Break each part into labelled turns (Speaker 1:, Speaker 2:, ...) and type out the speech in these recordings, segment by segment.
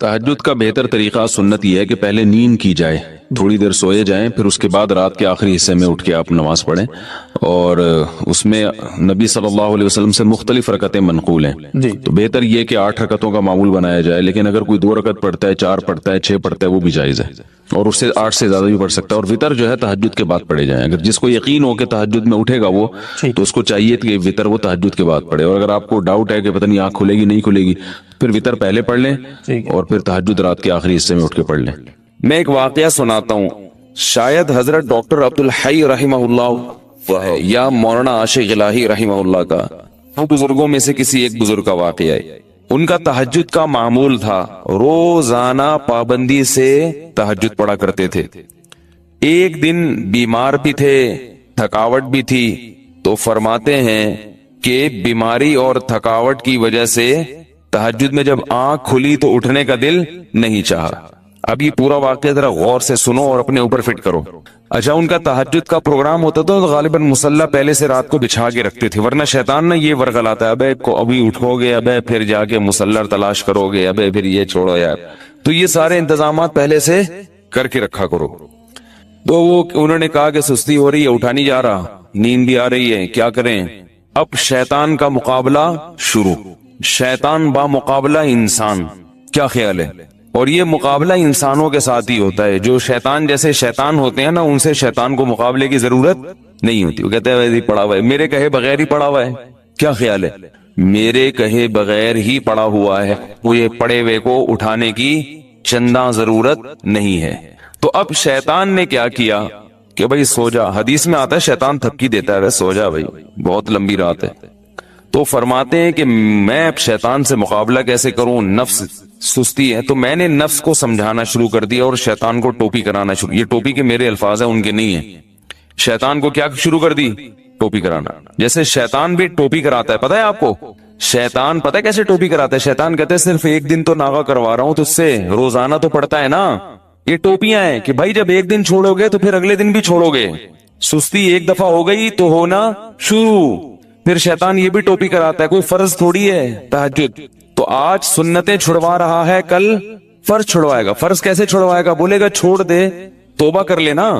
Speaker 1: تہجد کا بہتر طریقہ سنت یہ ہے کہ پہلے نیند کی جائے، تھوڑی دیر سوئے جائیں، پھر اس کے بعد رات کے آخری حصے میں اٹھ کے آپ نماز پڑھیں، اور اس میں نبی صلی اللہ علیہ وسلم سے مختلف رکعتیں منقول ہیں
Speaker 2: جی
Speaker 1: تو بہتر یہ کہ 8 رکعتوں کا معمول بنایا جائے، لیکن اگر کوئی 2 رکعت پڑھتا ہے، 4 پڑھتا ہے، 6 پڑھتا ہے، وہ بھی جائز ہے، اور اس سے 8 سے زیادہ بھی پڑھ سکتا ہے، اور وطر جو ہے تہجد کے بعد پڑھے جائیں۔ اگر جس کو یقین ہو کہ تہجد میں اٹھے گا وہ، تو اس کو چاہیے کہ وطر وہ تہجد کے بعد پڑھے، اور اگر آپ کو ڈاؤٹ ہے کہ پتہ نہیں آنکھ کھلے گی نہیں کھلے گی، پھر وطر پہلے پڑھ لیں اور پھر تہجد رات کے آخری حصے میں اٹھ کے پڑھ لیں۔
Speaker 3: میں ایک واقعہ سناتا ہوں، شاید حضرت ڈاکٹر عبدالحی رحمہ اللہ یا مولانا عاشق الہی رحمہ اللہ کا، وہ بزرگوں میں سے کسی ایک بزرگ کا واقعہ ہے۔ ان کا تہجد کا معمول تھا، روزانہ پابندی سے تہجد پڑھا کرتے تھے۔ ایک دن بیمار بھی تھے، تھکاوٹ بھی تھی، تو فرماتے ہیں کہ بیماری اور تھکاوٹ کی وجہ سے تہجد میں جب آنکھ کھلی تو اٹھنے کا دل نہیں چاہا۔ اب یہ پورا واقعہ ذرا غور سے سنو اور اپنے اوپر فٹ کرو۔ اچھا، ان کا تہجد کا پروگرام ہوتا تھا تو غالباً مصلی پہلے سے رات کو بچھا کے رکھتے تھے، ورنہ شیطان نے یہ ورغلاتا ہے، ابھی اٹھو گے، پھر جا کے مصلی تلاش کرو گے، پھر یہ چھوڑو یار، تو یہ سارے انتظامات پہلے سے کر کے رکھا کرو۔ تو انہوں نے کہا کہ سستی ہو رہی ہے، اٹھا نہیں جا رہا، نیند بھی آ رہی ہے، کیا کریں؟ اب شیطان کا مقابلہ شروع، شیطان با مقابلہ انسان، کیا خیال ہے؟ اور یہ مقابلہ انسانوں کے ساتھ ہی ہوتا ہے، جو شیطان جیسے شیطان ہوتے ہیں نا، ان سے شیطان کو مقابلے کی ضرورت نہیں ہوتی۔ وہ کہتے ہیں ویسے ہی پڑا ہوا ہے، میرے کہے بغیر ہی پڑا ہوا ہے، کیا خیال ہے؟ میرے کہے بغیر ہی پڑا ہوا ہے، وہ یہ پڑے ہوئے کو اٹھانے کی چندہ ضرورت نہیں ہے۔ تو اب شیطان نے کیا کیا کہ بھائی سو جا، حدیث میں آتا ہے شیطان تھپکی دیتا ہے، سو جا بھائی بہت لمبی رات ہے۔ تو فرماتے ہیں کہ میں اب شیطان سے مقابلہ کیسے کروں، نفس سستی ہے، تو میں نے نفس کو سمجھانا شروع کر دیا اور شیطان کو ٹوپی کرانا شروع، یہ ٹوپی کے میرے الفاظ ہیں، ان کے نہیں ہیں۔ شیطان کو کیا شروع کر دی؟ ٹوپی کرانا۔ جیسے شیطان بھی ٹوپی کراتا ہے، پتہ ہے آپ کو شیطان پتہ ہے کیسے ٹوپی کراتا ہے؟ شیطان کہتے ہیں صرف ایک دن تو ناغہ کروا رہا ہوں تو اس سے روزانہ تو پڑتا ہے نا، یہ ٹوپیاں ہیں کہ بھائی جب ایک دن چھوڑو گے تو پھر اگلے دن بھی چھوڑو گے، سستی ایک دفعہ ہو گئی تو ہونا شروع۔ پھر شیطان یہ بھی ٹوپی کراتا ہے، کوئی فرض تھوڑی ہے تہجد، تو آج سنتیں چھڑوا رہا ہے، کل فرض چھڑوائے گا۔ فرض کیسے چھڑوائے گا؟ بولے گا چھوڑ دے، توبہ کر لینا،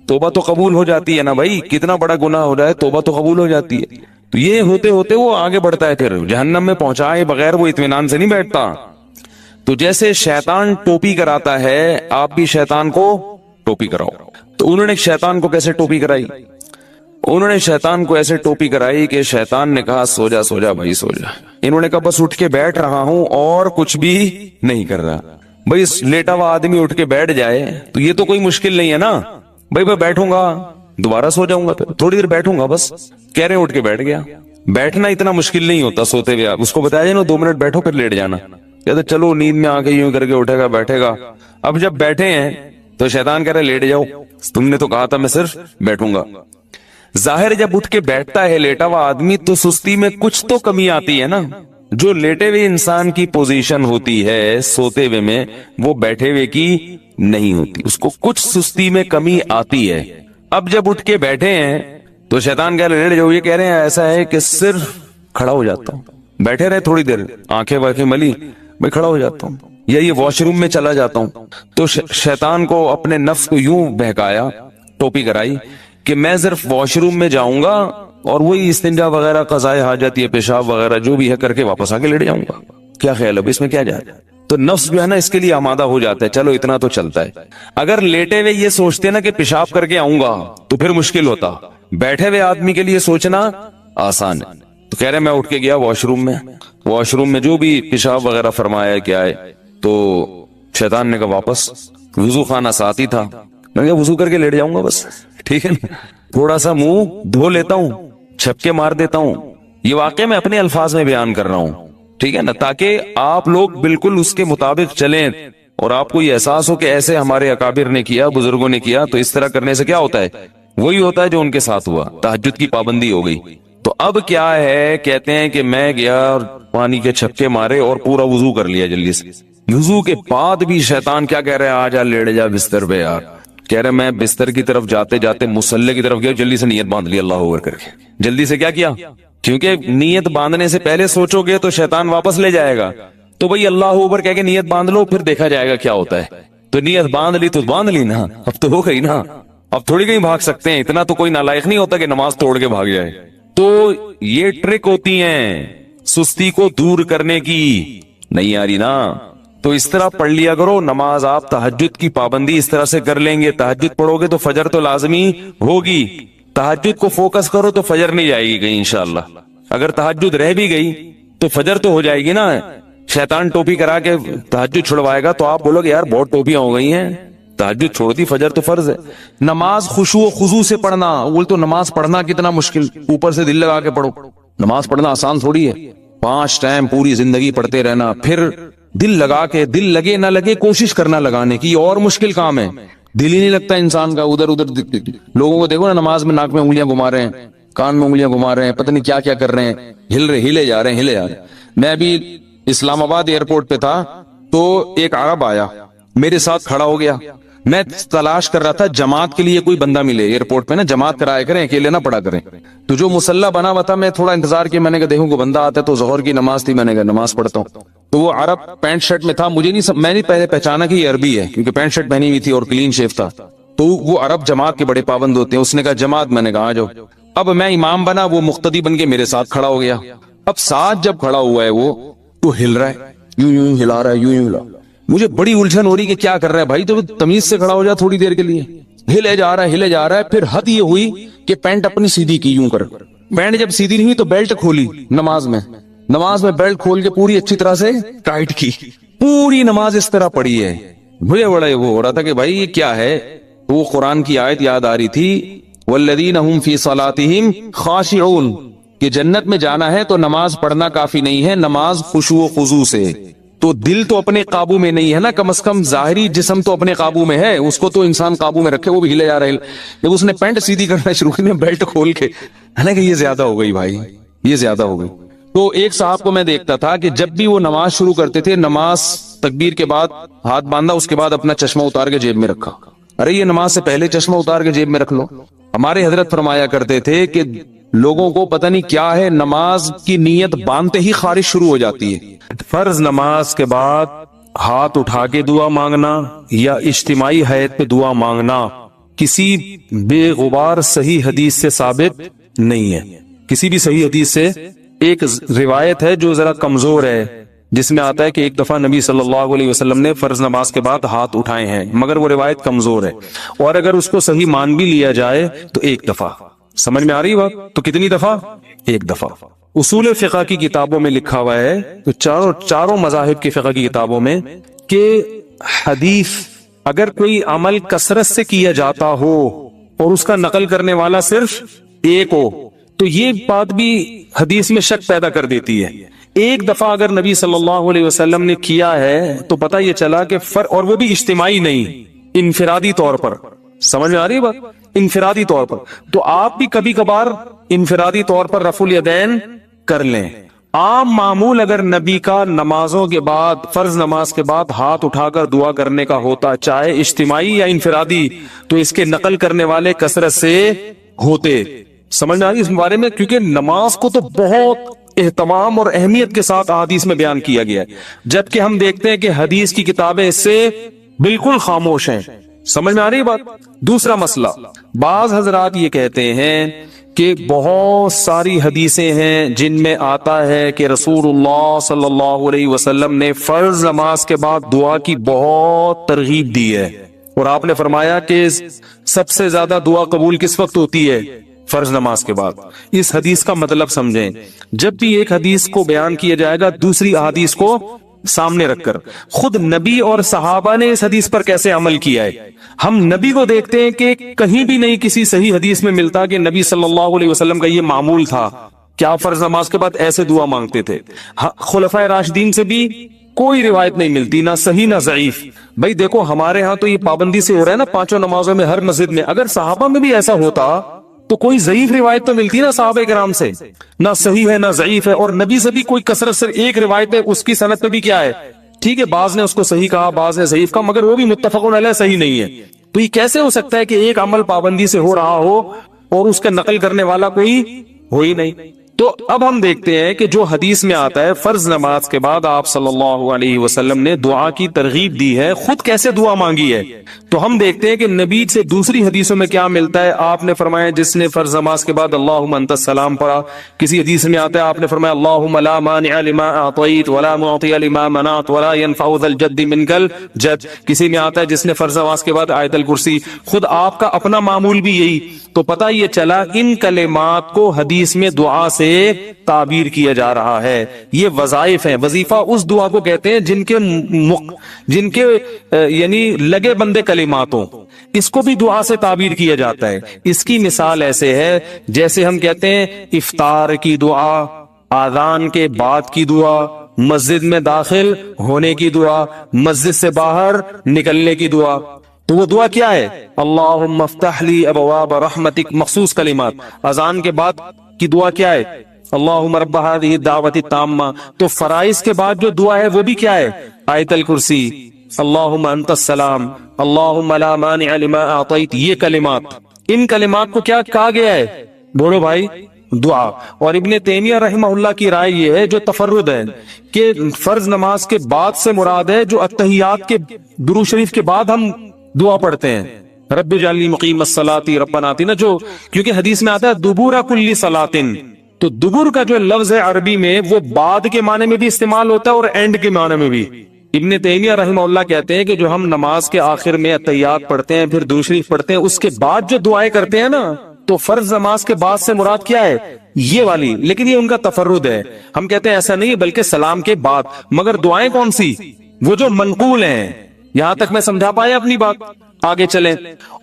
Speaker 3: توبہ تو قبول ہو جاتی ہے نا بھائی، کتنا بڑا گناہ ہو جائے توبہ تو قبول ہو جاتی ہے۔ تو یہ ہوتے ہوتے وہ آگے بڑھتا ہے، پھر جہنم میں پہنچائے بغیر وہ اطمینان سے نہیں بیٹھتا۔ تو جیسے شیطان ٹوپی کراتا ہے، آپ بھی شیطان کو ٹوپی کراؤ۔ تو انہوں نے شیطان کو کیسے ٹوپی کرائی؟ انہوں نے شیطان کو ایسے ٹوپی کرائی کہ شیطان نے کہا سو جا سو جا بھائی سو جا، انہوں نے کہا بس اٹھ کے بیٹھ رہا ہوں اور کچھ بھی نہیں کر رہا۔ بھائی لیٹا ہوا آدمی اٹھ کے بیٹھ جائے تو یہ تو کوئی مشکل نہیں ہے نا، بھائی میں بیٹھوں گا دوبارہ سو جاؤں گا، پھر تھوڑی دیر بیٹھوں گا، بس کہہ رہے ہیں اٹھ کے بیٹھ گیا۔ بیٹھنا اتنا مشکل نہیں ہوتا سوتے ہوئے، اس کو بتایا جائے نا 2 منٹ بیٹھو پھر لیٹ جانا، کہتے چلو نیند میں آ کے یوں کر کے اٹھے گا بیٹھے گا۔ اب جب بیٹھے ہیں تو شیطان کہہ رہے لیٹ جاؤ، تم نے تو کہا تھا میں صرف بیٹھوں گا۔ ظاہر جب اٹھ کے بیٹھتا ہے لیٹا ہوا آدمی تو سستی میں کچھ تو کمی آتی ہے نا، جو لیٹے ہوئے انسان کی پوزیشن ہوتی ہے سوتے ہوئے میں وہ بیٹھے ہوئے کی نہیں ہوتی، اس کو کچھ سستی میں کمی آتی ہے۔ اب جب اٹھ کے بیٹھے ہیں تو شیطان کہہ رہے لیٹ جاؤ، یہ کہہ رہے ہیں ایسا ہے کہ صرف کھڑا ہو جاتا ہوں، بیٹھے رہے تھوڑی دیر، آنکھیں واکھیں ملی، میں کھڑا ہو جاتا ہوں، یا یہ واش روم میں چلا جاتا ہوں۔ تو شیطان کو اپنے نفس کو یوں بہکایا، ٹوپی کرائی کہ میں صرف واش روم میں جاؤں گا اور وہی استنجا وغیرہ قضائے حاجت یا پیشاب وغیرہ جو بھی ہے کر کے واپس آ کے لیٹ جاؤں گا۔ کیا خیال ہے اس میں کیا جائے؟ تو نفس جو ہے نا اس کے لیے آمادہ ہو جاتا ہے، چلو اتنا تو چلتا ہے۔ اگر لیٹے ہوئے یہ سوچتے نا کہ پیشاب کر کے آؤں گا تو پھر مشکل ہوتا، بیٹھے ہوئے آدمی کے لیے سوچنا آسان ہے۔ تو کہہ رہے میں اٹھ کے گیا واش روم میں جو بھی پیشاب وغیرہ فرمایا کیا ہے، تو شیطان نے کہا واپس، وضو خانہ ساتھ ہی تھا، میں کہا وضو کر کے لیٹ جاؤں گا بس، ٹھیک ہے نا، تھوڑا سا منہ دھو لیتا ہوں، چھپکے مار دیتا ہوں۔ یہ واقعہ میں اپنے الفاظ میں بیان کر رہا ہوں، ٹھیک ہے نا، تاکہ آپ لوگ بالکل اس کے مطابق چلیں اور آپ کو یہ احساس ہو کہ ایسے ہمارے اکابر نے کیا، بزرگوں نے کیا، تو اس طرح کرنے سے کیا ہوتا ہے؟ وہی ہوتا ہے جو ان کے ساتھ ہوا، تہجد کی پابندی ہو گئی۔ تو اب کیا ہے، کہتے ہیں کہ میں گیا اور پانی کے چھپکے مارے اور پورا وضو کر لیا جلدی سے۔ وضو کے بعد بھی شیطان کیا کہہ رہے ہیں، آ جا لیٹ جا بستر پہ یار۔ کہہ رہے میں بستر کی طرف جاتے جاتے مصلی کی طرف گیا، جلدی سے نیت باندھ لی اللہ اکبر کر کے، جلدی سے کیا کیا، کیونکہ نیت باندھنے سے پہلے سوچو گے تو شیطان واپس لے جائے گا، تو بھائی اللہ اکبر کہہ کے نیت باندھ لو, پھر دیکھا جائے گا کیا ہوتا ہے. تو نیت باندھ لی تو باندھ لی نا, اب تو ہو گئی نا, اب تھوڑی کہیں بھاگ سکتے ہیں. اتنا تو کوئی نالائق نہیں ہوتا کہ نماز توڑ کے بھاگ جائے. تو یہ ٹرک ہوتی ہیں سستی کو دور کرنے کی. نہیں آ رہی نا, تو اس طرح پڑھ لیا کرو نماز. آپ تہجد کی پابندی اس طرح سے کر لیں گے, تہجد پڑھو گے تو فجر تو لازمی ہوگی. تہجد کو فوکس کرو تو فجر نہیں جائے گی کہیں انشاءاللہ. اگر تہجد رہ بھی گئی تو فجر تو ہو جائے گی نا. شیطان ٹوپی کرا کے تہجد چھڑوائے گا تو آپ بولو گے یار بہت ٹوپیاں ہو گئی ہیں, تہجد چھوڑ دی, فجر تو فرض ہے. نماز خشوع و خضوع سے پڑھنا. بول تو نماز پڑھنا کتنا مشکل, اوپر سے دل لگا کے پڑھو. نماز پڑھنا آسان تھوڑی ہے, 5 ٹائم پوری زندگی پڑھتے رہنا, پھر دل لگا کے, دل لگے نہ لگے کوشش کرنا لگانے کی, اور مشکل کام ہے. دل ہی نہیں لگتا انسان کا, ادھر ادھر لوگوں کو دیکھو نا نماز میں ناک میں انگلیاں گھما رہے ہیں, کان میں انگلیاں گھما رہے ہیں, پتہ نہیں کیا کیا کر رہے ہیں, ہلے جا رہے ہیں. میں ابھی اسلام آباد ایئرپورٹ پہ تھا تو ایک عرب آیا میرے ساتھ کھڑا ہو گیا. میں تلاش کر رہا تھا جماعت کے لیے کوئی بندہ ملے ایئرپورٹ پہ نا, جماعت کرایا کریں, اکیلے نہ پڑھا کریں. تو جو مسلح بنا ہوا تھا میں تھوڑا انتظار کیا, میں نے کہا دیکھوں کوئی بندہ آتا ہے. تو ظہر کی نماز تھی, میں نے کہا نماز پڑھتا ہوں. تو وہ عرب پینٹ شرٹ میں تھا, مجھے نہیں میں نے پہلے پہچانا کہ یہ عربی ہے کیونکہ پینٹ شرٹ پہنی ہوئی تھی اور کلین شیف تھا. تو وہ عرب جماعت کے بڑے پابند ہوتے ہیں. اس نے کہا جماعت, میں نے کہا آ جاؤ. اب میں امام بنا, وہ مقتدی بن کے میرے ساتھ کھڑا ہو گیا. اب ساتھ جب کھڑا ہوا ہے وہ تو ہل رہا ہے, یوں ہلا رہا ہے, یوں ہلا. مجھے بڑی الجھن ہو رہی کہ کیا کر رہا ہے بھائی, تو تمیز سے کھڑا ہو جا تھوڑی دیر کے لیے. ہلے جا رہا ہے. پھر حد یہ ہوئی کہ پینٹ اپنی سیدھی کی, یوں کر. پینٹ جب سیدھی نہیں ہوئی تو بیلٹ کھولی نماز میں بیلٹ کھول کے پوری اچھی طرح سے ٹائٹ کی. پوری نماز اس طرح پڑھی ہے. مجھے بڑا وہ ہو رہا تھا کہ بھائی یہ کیا ہے. وہ قرآن کی آیت یاد آ رہی تھی, والذین هم فی صلاتہم خاشعون, کہ جنت میں جانا ہے تو نماز پڑھنا کافی نہیں ہے, نماز خشوع و خضوع سے. تو دل تو اپنے قابو میں نہیں ہے نا, کم از کم ظاہری جسم تو اپنے قابو میں ہے, اس کو تو انسان قابو میں رکھے. وہ بھی ہلے جا رہے. جب اس نے پینٹ سیدھی کرنا شروع کی, بیلٹ کھول کے, حالانکہ یہ زیادہ ہو گئی بھائی, یہ زیادہ ہو گئی. تو ایک صاحب کو میں دیکھتا تھا کہ جب بھی وہ نماز شروع کرتے تھے, نماز تکبیر کے بعد ہاتھ باندھا, اس کے بعد اپنا چشمہ اتار کے جیب میں رکھا. ارے یہ نماز سے پہلے چشمہ اتار کے جیب میں رکھ لو. ہمارے حضرت فرمایا کرتے تھے کہ لوگوں کو پتہ نہیں کیا ہے, نماز کی نیت باندھتے ہی خارج شروع ہو جاتی ہے.
Speaker 2: فرض نماز کے بعد ہاتھ اٹھا کے دعا مانگنا یا اجتماعی حیت پہ دعا مانگنا کسی بے غبار صحیح حدیث سے ثابت نہیں ہے. کسی بھی صحیح حدیث سے, ایک روایت ہے جو ذرا کمزور ہے جس میں آتا ہے کہ ایک دفعہ نبی صلی اللہ علیہ وسلم نے فرض نماز کے بعد ہاتھ اٹھائے ہیں, مگر وہ روایت کمزور ہے. اور اگر اس کو صحیح مان بھی لیا جائے تو ایک دفعہ. سمجھ میں آ رہی بات؟ تو کتنی دفعہ؟ ایک دفعہ. اصول فقہ کی کتابوں میں لکھا ہوا ہے, تو چاروں مذاہب کی فقہ کی کتابوں میں, کہ حدیث اگر کوئی عمل کثرت سے کیا جاتا ہو اور اس کا نقل کرنے والا صرف ایک ہو تو یہ بات بھی حدیث میں شک پیدا کر دیتی ہے. ایک دفعہ اگر نبی صلی اللہ علیہ وسلم نے کیا ہے تو پتہ یہ چلا کہ اور وہ بھی اجتماعی نہیں, انفرادی طور پر. سمجھ میں آ رہی ہے بات؟ انفرادی طور پر. تو آپ بھی کبھی کبھار انفرادی طور پر رفع الیدین کر لیں. عام معمول اگر نبی کا نمازوں کے بعد, فرض نماز کے بعد ہاتھ اٹھا کر دعا کرنے کا ہوتا, چاہے اجتماعی یا انفرادی, تو اس کے نقل کرنے والے کثرت سے ہوتے. سمجھ میں آ رہی اس بارے میں؟ کیونکہ نماز کو تو بہت اہتمام اور اہمیت کے ساتھ حدیث میں بیان کیا گیا ہے, جبکہ ہم دیکھتے ہیں کہ حدیث کی کتابیں اس سے بالکل خاموش ہیں. سمجھ میں آ رہی بات؟ دوسرا مسئلہ, بعض حضرات یہ کہتے ہیں کہ بہت ساری حدیثیں ہیں جن میں آتا ہے کہ رسول اللہ صلی اللہ علیہ وسلم نے فرض نماز کے بعد دعا کی بہت ترغیب دی ہے, اور آپ نے فرمایا کہ سب سے زیادہ دعا قبول کس وقت ہوتی ہے؟ فرض نماز کے بعد. اس حدیث کا مطلب سمجھیں. جب بھی ایک حدیث کو بیان کیا جائے گا دوسری احادیث کو سامنے رکھ کر, خود نبی اور صحابہ نے اس حدیث پر کیسے عمل کیا ہے. ہم نبی کو دیکھتے ہیں کہ کہیں بھی نہیں کسی صحیح حدیث میں ملتا کہ نبی صلی اللہ علیہ وسلم کا یہ معمول تھا کہ آپ فرض نماز کے بعد ایسے دعا مانگتے تھے. خلفائے راشدین سے بھی کوئی روایت نہیں ملتی, نہ صحیح نہ ضعیف. بھائی دیکھو ہمارے ہاں تو یہ پابندی سے ہو رہا ہے نا 5 نمازوں میں ہر مسجد میں, اگر صحابہ میں بھی ایسا ہوتا تو کوئی ضعیف روایت تو ملتی نا صحابہ کرام سے, نہ صحیح ہے نہ ضعیف ہے. اور نبی سے بھی کوئی کثرت سے ایک روایت ہے, اس کی سند پہ بھی کیا ہے, ٹھیک ہے بعض نے اس کو صحیح کہا بعض نے ضعیف کہا, مگر وہ بھی متفقون علیہ صحیح نہیں ہے. تو یہ کیسے ہو سکتا ہے کہ ایک عمل پابندی سے ہو رہا ہو اور اس کا نقل کرنے والا کوئی ہو ہی نہیں؟ تو اب ہم دیکھتے ہیں کہ جو حدیث میں آتا ہے فرض نماز کے بعد آپ صلی اللہ علیہ وسلم نے دعا کی ترغیب دی ہے، خود کیسے دعا مانگی ہے، تو ہم دیکھتے ہیں کہ نبی سے دوسری حدیثوں میں کیا ملتا ہے. آپ نے فرمایا جس نے فرض نماز کے بعد اللہم انت السلام پڑھا، کسی حدیث میں آتا ہے آپ نے فرمایا اللہم لا مانع لما اعطیت ولا معطی لما منعت ولا ينفع ذا الجد منک الجد، کسی میں آتا ہے جس نے فرض نماز کے بعد آیت الکرسی. خود آپ کا اپنا معمول بھی یہی. تو پتہ یہ چلا ان کلمات کو حدیث میں دعا سے تعبیر کیا جا رہا ہے. یہ وظائف ہیں. وظیفہ اس دعا کو کہتے ہیں جن کے یعنی لگے بندے کلمات ہوں، اس کو بھی دعا سے تعبیر کیا جاتا ہے. اس کی مثال ایسے ہے جیسے ہم کہتے ہیں افطار کی دعا، آذان کے بعد کی دعا، مسجد میں داخل ہونے کی دعا، مسجد سے باہر نکلنے کی دعا. تو وہ دعا کیا ہے؟ اللہم افتح لی ابواب رحمتک، مخصوص کلمات. اذان کے بعد کی دعا کیا ہے؟ اللہم رب هذه الدعوۃ التامہ. تو فرائض کے بعد جو دعا ہے وہ بھی کیا ہے؟ آیت الکرسی، اللہم انت السلام، اللہم لا مانع لما اعطیت. یہ کلمات، ان کلمات کو کیا کہا گیا ہے؟ بولو بھائی، دعا. اور ابن تیمیہ رحمہ اللہ کی رائے یہ ہے جو تفرد ہے کہ فرض نماز کے بعد سے مراد ہے جو اتحیات کے درود شریف کے بعد ہم دعا پڑھتے ہیں، رب اجعلنی مقیم الصلاۃ ربنا آتنا، جو کیونکہ حدیث میں آتا ہے دبور کل صلاۃ. تو دبر کا جو لفظ ہے عربی میں وہ بعد کے معنی میں بھی استعمال ہوتا ہے اور اینڈ کے معنی میں بھی. ابن تیمیہ رحمہ اللہ کہتے ہیں کہ جو ہم نماز کے آخر میں اتحیات پڑھتے ہیں، پھر درود شریف پڑھتے ہیں، اس کے بعد جو دعائیں کرتے ہیں نا، تو فرض نماز کے بعد سے مراد کیا ہے؟ یہ والی. لیکن یہ ان کا تفرد ہے. ہم کہتے ہیں ایسا نہیں بلکہ سلام کے بعد. مگر دعائیں کون سی؟ وہ جو منقول ہیں. یہاں تک میں سمجھا پایا اپنی بات؟ آگے چلیں.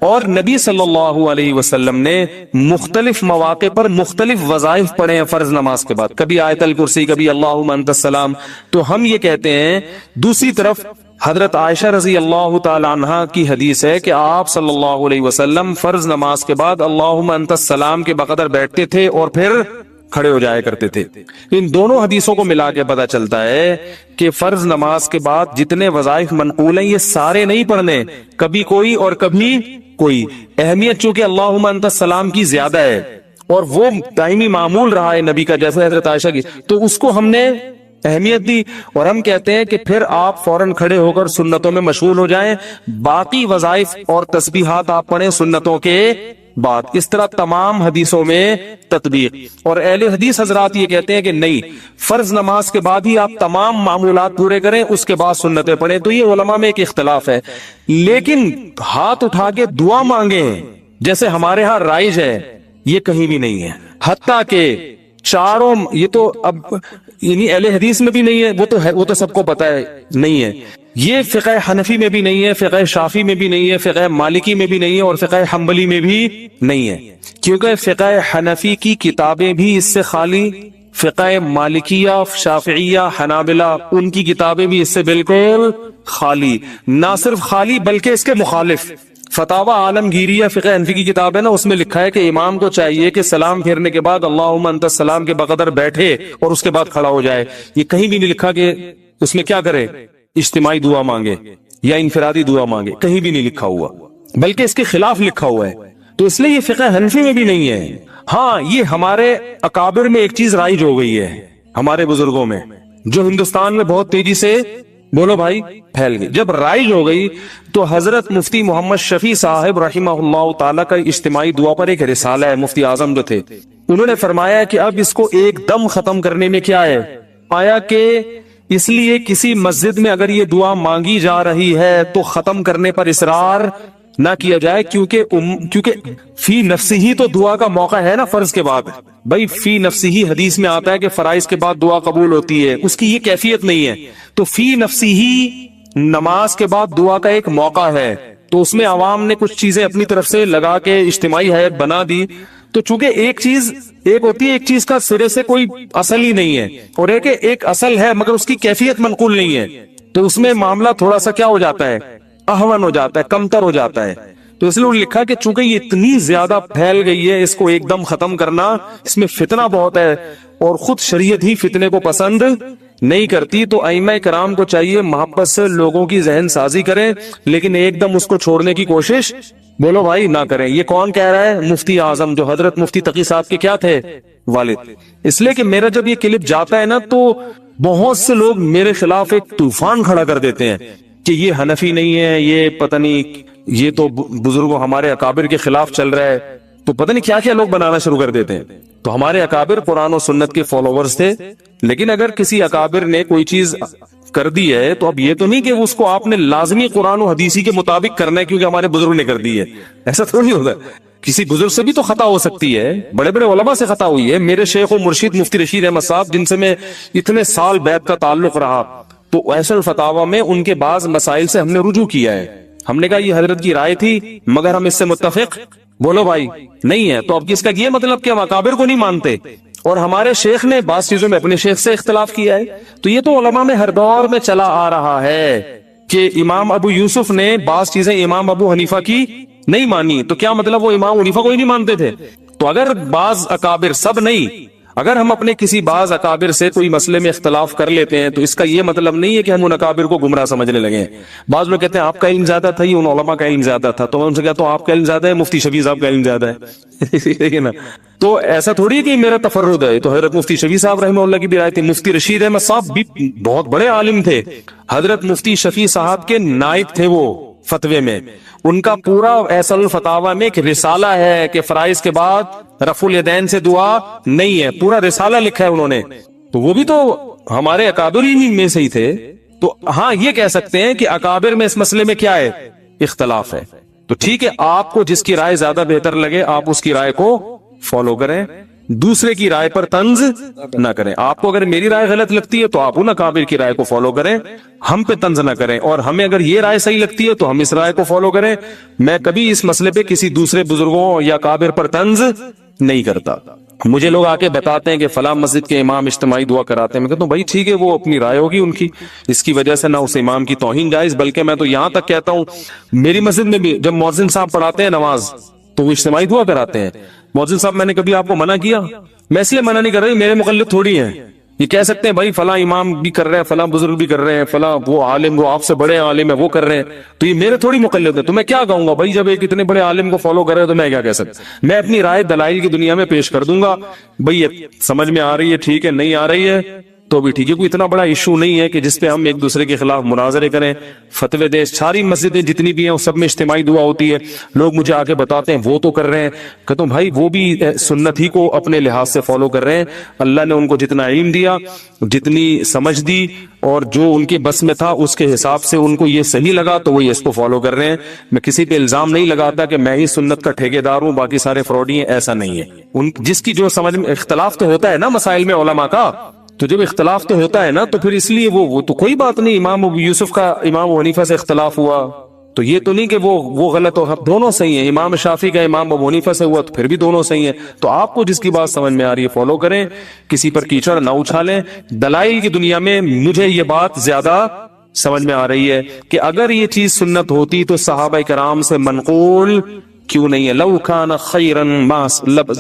Speaker 2: اور نبی صلی اللہ علیہ وسلم نے مختلف مواقع پر مختلف وظائف پڑھے ہیں فرض نماز کے بعد، کبھی آیت الکرسی، کبھی اللہم انت السلام. تو ہم یہ کہتے ہیں دوسری طرف حضرت عائشہ رضی اللہ تعالی عنہا کی حدیث ہے کہ آپ صلی اللہ علیہ وسلم فرض نماز کے بعد اللہم انت السلام کے بقدر بیٹھتے تھے اور پھر کھڑے ہو جایا کرتے تھے. ان دونوں حدیثوں کو ملا کے پتا چلتا ہے کہ فرض نماز کے بعد جتنے وظائف منقول ہیں یہ سارے نہیں پڑھنے، کبھی کوئی اور کبھی کوئی. اہمیت چونکہ اللہم انت السلام کی زیادہ ہے اور وہ دائمی معمول رہا ہے نبی کا، جیسے حضرت عائشہ کی، تو اس کو ہم نے اہمیت دی. اور ہم کہتے ہیں کہ پھر آپ فوراً کھڑے ہو کر سنتوں میں مشغول ہو جائیں، باقی وظائف اور تسبیحات آپ پڑھیں سنتوں کے بعد. اس طرح تمام حدیثوں میں تطبیق. اور اہل حدیث حضرات یہ کہتے ہیں کہ نہیں، فرض نماز کے بعد ہی آپ تمام معمولات پورے کریں، اس کے بعد سنتیں پڑھیں. تو یہ علماء میں ایک اختلاف ہے. لیکن ہاتھ اٹھا کے دعا مانگیں جیسے ہمارے ہاں رائج ہے، یہ کہیں بھی نہیں ہے. حتیٰ کہ چاروں، یہ تو اب یعنی اہل حدیث میں بھی نہیں ہے، وہ تو سب کو پتا ہے نہیں ہے. یہ فقہ حنفی میں بھی نہیں ہے، فقہ شافی میں بھی نہیں ہے، فقہ مالکی میں بھی نہیں ہے، اور فقہ حنبلی میں بھی نہیں ہے. کیونکہ فقہ حنفی کی کتابیں بھی اس سے خالی، فقہ مالکیہ، شافعیہ، حنابلہ ان کی کتابیں بھی اس سے بالکل خالی. نہ صرف خالی بلکہ اس کے مخالف. فتاوی عالمگیریہ فقہ حنفی کی کتاب ہے نا، اس میں لکھا ہے کہ امام کو چاہیے کہ سلام پھیرنے کے بعد اللہم انت السلام کے بقدر بیٹھے اور اس کے بعد کھڑا ہو جائے. یہ کہیں بھی نہیں لکھا کہ اس میں کیا کرے، اجتماعی دعا مانگے یا انفرادی دعا مانگے، کہیں بھی نہیں لکھا ہوا، بلکہ اس کے خلاف لکھا ہوا ہے. تو اس لیے یہ فقہ حنفی میں بھی نہیں ہے. ہاں یہ ہمارے اکابر میں ایک چیز رائج ہو گئی ہے، ہمارے بزرگوں میں، جو ہندوستان میں بہت تیزی سے، بولو بھائی، پھیل گئی. جب رائج ہو گئی تو حضرت مفتی محمد شفیع صاحب رحمہ اللہ تعالیٰ کا اجتماعی دعا پر ایک رسالہ ہے، مفتی اعظم جو تھے، انہوں نے فرمایا کہ اب اس کو ایک دم ختم کرنے میں کیا ہے، آیا کہ اس لیے کسی مسجد میں اگر یہ دعا مانگی جا رہی ہے تو ختم کرنے پر اصرار نہ کیا جائے، کیونکہ فی نفسی ہی تو دعا کا موقع ہے نا فرض کے بعد. بھائی فی نفسی ہی حدیث میں آتا ہے کہ فرائض کے بعد دعا قبول ہوتی ہے، اس کی یہ کیفیت نہیں ہے. تو فی نفسی ہی نماز کے بعد دعا کا ایک موقع ہے، تو اس میں عوام نے کچھ چیزیں اپنی طرف سے لگا کے اجتماعی ہیئت بنا دی. تو چونکہ ایک ہوتی ہے ایک چیز کا سرے سے کوئی اصل ہی نہیں ہے، اور ایک اصل ہے مگر اس کی کیفیت منقول نہیں ہے، تو اس میں معاملہ تھوڑا سا کیا ہو جاتا ہے، اہون ہو جاتا ہے، کمتر ہو جاتا ہے. تو اس لیے لکھا کہ چونکہ یہ اتنی زیادہ پھیل گئی ہے، اس کو ایک دم ختم کرنا، اس میں فتنہ بہت ہے، اور خود شریعت ہی فتنے کو پسند نہیں کرتی تو ائمہ کرام کو چاہیے محبت سے لوگوں کی ذہن سازی کریں، لیکن ایک دم اس کو چھوڑنے کی کوشش بولو بھائی نہ کریں۔ یہ کون کہہ رہا ہے؟ مفتی اعظم، جو حضرت مفتی تقی صاحب کے کیا تھے؟ والد۔ اس لیے کہ میرا جب یہ کلپ جاتا ہے نا تو بہت سے لوگ میرے خلاف ایک طوفان کھڑا کر دیتے ہیں کہ یہ حنفی نہیں ہے، یہ پتہ نہیں، یہ تو بزرگوں ہمارے اکابر کے خلاف چل رہا ہے، تو پتہ نہیں کیا کیا لوگ بنانا شروع کر دیتے ہیں۔ تو ہمارے اکابر قرآن و سنت کے فالوورز تھے، لیکن اگر کسی اکابر نے کوئی چیز کر دی ہے تو اب یہ تو نہیں کہ اس کو آپ نے لازمی قرآن و حدیثی کے مطابق کرنا ہے کیونکہ ہمارے بزرگ نے کر دی ہے، ایسا تھوڑی ہوتا ہے۔ کسی بزرگ سے بھی تو خطا ہو سکتی ہے، بڑے بڑے علماء سے خطا ہوئی ہے۔ میرے شیخ و مرشد مفتی رشید احمد صاحب، جن سے میں اتنے سال بیعت کا تعلق رہا، تو ایسا الفتاوی میں ان کے بعض مسائل سے ہم نے رجوع کیا ہے۔ ہم نے کہا یہ حضرت کی رائے تھی مگر ہم اس سے متفق بولو بھائی نہیں ہے، تو اب اس کا یہ مطلب کہ ہم اکابر کو نہیں مانتے، اور ہمارے شیخ نے بعض چیزوں میں اپنے شیخ سے اختلاف کیا ہے۔ تو یہ تو علماء میں ہر دور میں چلا آ رہا ہے کہ امام ابو یوسف نے بعض چیزیں امام ابو حنیفہ کی نہیں مانی، تو کیا مطلب وہ امام حنیفہ کو ہی نہیں مانتے تھے؟ تو اگر بعض اکابر، سب نہیں، اگر ہم اپنے کسی بعض اکابر سے کوئی مسئلے میں اختلاف کر لیتے ہیں تو اس کا یہ مطلب نہیں ہے کہ ہم ان اکابر کو گمراہ سمجھنے لگے ہیں۔ بعض لوگ کہتے ہیں آپ کا علم زیادہ تھا، یہ ان علماء کا علم زیادہ تھا، تو میں ان سے کہتا ہوں آپ کا علم زیادہ ہے، مفتی شفیع صاحب کا علم زیادہ ہے نا۔ تو ایسا تھوڑی ہے کہ میرا تفرد ہے، تو حضرت مفتی شفیع صاحب رحمہ اللہ کی بھی رائے تھی۔ مفتی رشید احمد صاحب بھی بہت بڑے عالم تھے، حضرت مفتی شفیع صاحب کے نائب تھے وہ فتوے میں۔ ان کا پورا ایصل الفتاوی میں ایک رسالہ ہے کہ فرائض کے بعد رفع الیدین سے دعا نہیں ہے، پورا رسالہ لکھا ہے انہوں نے۔ تو وہ بھی تو ہمارے اکابر ہی میں سے ہی تھے۔ تو ہاں یہ کہہ سکتے ہیں کہ اکابر میں اس مسئلے میں کیا ہے؟ اختلاف ہے۔ تو ٹھیک ہے، آپ کو جس کی رائے زیادہ بہتر لگے آپ اس کی رائے کو فالو کریں، دوسرے کی رائے پر طنز نہ کریں۔ آپ کو اگر میری رائے غلط لگتی ہے تو آپ ان اکابر کی رائے کو فالو کریں، ہم پہ طنز نہ کریں، اور ہمیں اگر یہ رائے صحیح لگتی ہے تو ہم اس رائے کو فالو کریں۔ میں کبھی اس مسئلے پہ کسی دوسرے بزرگوں یا اکابر پر طنز نہیں کرتا۔ مجھے لوگ آ کے بتاتے ہیں کہ فلاں مسجد کے امام اجتماعی دعا کراتے ہیں، میں کہتا ہوں بھائی ٹھیک ہے، وہ اپنی رائے ہوگی ان کی، اس کی وجہ سے نہ اس امام کی توہین جائز، بلکہ میں تو یہاں تک کہتا ہوں میری مسجد میں بھی جب مؤذن صاحب پڑھاتے ہیں نماز تو وہ اجتماعی دعا کراتے ہیں۔ مؤذن صاحب میں نے کبھی آپ کو منع کیا؟ میں اس لیے منع نہیں کر رہا، میرے مقلد تھوڑی ہیں، یہ کہہ سکتے ہیں بھائی فلاں امام بھی کر رہے ہیں، فلاں بزرگ بھی کر رہے ہیں، فلاں وہ عالم، وہ آپ سے بڑے عالم ہے وہ کر رہے ہیں، تو یہ میرے تھوڑی مقلد ہے۔ تو میں کیا کہوں گا بھائی، جب ایک اتنے بڑے عالم کو فالو کر رہے ہیں تو میں کیا کہہ سکتا؟ میں اپنی رائے دلائل کی دنیا میں پیش کر دوں گا، بھئی یہ سمجھ میں آ رہی ہے ٹھیک ہے، نہیں آ رہی ہے تو بھی ٹھیک ہے، کوئی اتنا بڑا ایشو نہیں ہے کہ جس پہ ہم ایک دوسرے کے خلاف مناظرے کریں، فتوے دیں۔ ساری مسجدیں جتنی بھی ہیں سب میں اجتماعی دعا ہوتی ہے، لوگ مجھے آ کے بتاتے ہیں وہ تو کر رہے ہیں، کہتا ہوں بھائی وہ بھی سنت ہی کو اپنے لحاظ سے فالو کر رہے ہیں، اللہ نے ان کو جتنا علم دیا، جتنی سمجھ دی، اور جو ان کے بس میں تھا اس کے حساب سے ان کو یہ صحیح لگا تو وہ اس کو فالو کر رہے ہیں۔ میں کسی پہ الزام نہیں لگاتا کہ میں ہی سنت کا ٹھیکیدار ہوں باقی سارے فراڈی ہیں، ایسا نہیں ہے۔ جس کی جو سمجھ میں اختلاف تو ہوتا ہے نا مسائل میں علماء کا، تو جب اختلاف تو ہوتا ہے نا تو پھر اس لیے وہ تو کوئی بات نہیں، امام ابو یوسف کا امام ابو حنیفہ سے اختلاف ہوا تو یہ تو نہیں کہ وہ غلط ہو، دونوں صحیح ہیں۔ امام شافعی کا امام ابو حنیفہ سے ہوا تو پھر بھی دونوں صحیح ہیں۔ تو آپ کو جس کی بات سمجھ میں آ رہی ہے فالو کریں، کسی پر کیچڑ نہ اچھالیں۔ دلائل کی دنیا میں مجھے یہ بات زیادہ سمجھ میں آ رہی ہے کہ اگر یہ چیز سنت ہوتی تو صحابہ کرام سے منقول کیوں نہیں ہے؟ لو کان خیرا ما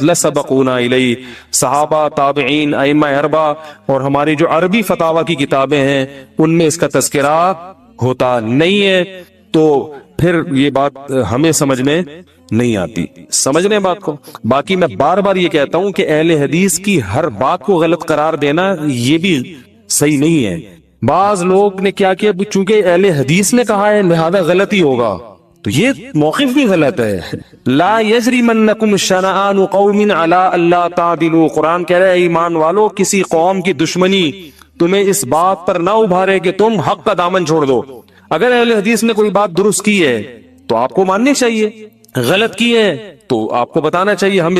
Speaker 2: لسبقونا الیہ، صحابہ، تابعین، ائمہ اربعہ اور ہماری جو عربی فتاوی کی کتابیں ہیں ان میں اس کا تذکرہ ہوتا نہیں ہے، تو پھر یہ بات ہمیں سمجھ میں نہیں آتی۔ سمجھ رہے ہیں بات کو؟ باقی میں بار بار یہ کہتا ہوں کہ اہل حدیث کی ہر بات کو غلط قرار دینا یہ بھی صحیح نہیں ہے۔ بعض لوگ نے کیا کیا، چونکہ اہل حدیث نے کہا ہے لہذا غلط ہی ہوگا، تو یہ موقف بھی غلط ہے۔ لا یجرمنکم شنآن قوم علی الا تعدلوا، قرآن کہہ رہا ہے ایمان والو کسی قوم کی دشمنی تمہیں اس بات پر نہ ابھارے کہ تم حق کا دامن چھوڑ دو۔ اگر اہل حدیث نے کوئی بات درست کی ہے تو آپ کو ماننی چاہیے، غلط کی ہے تو آپ کو بتانا چاہیے۔ ہم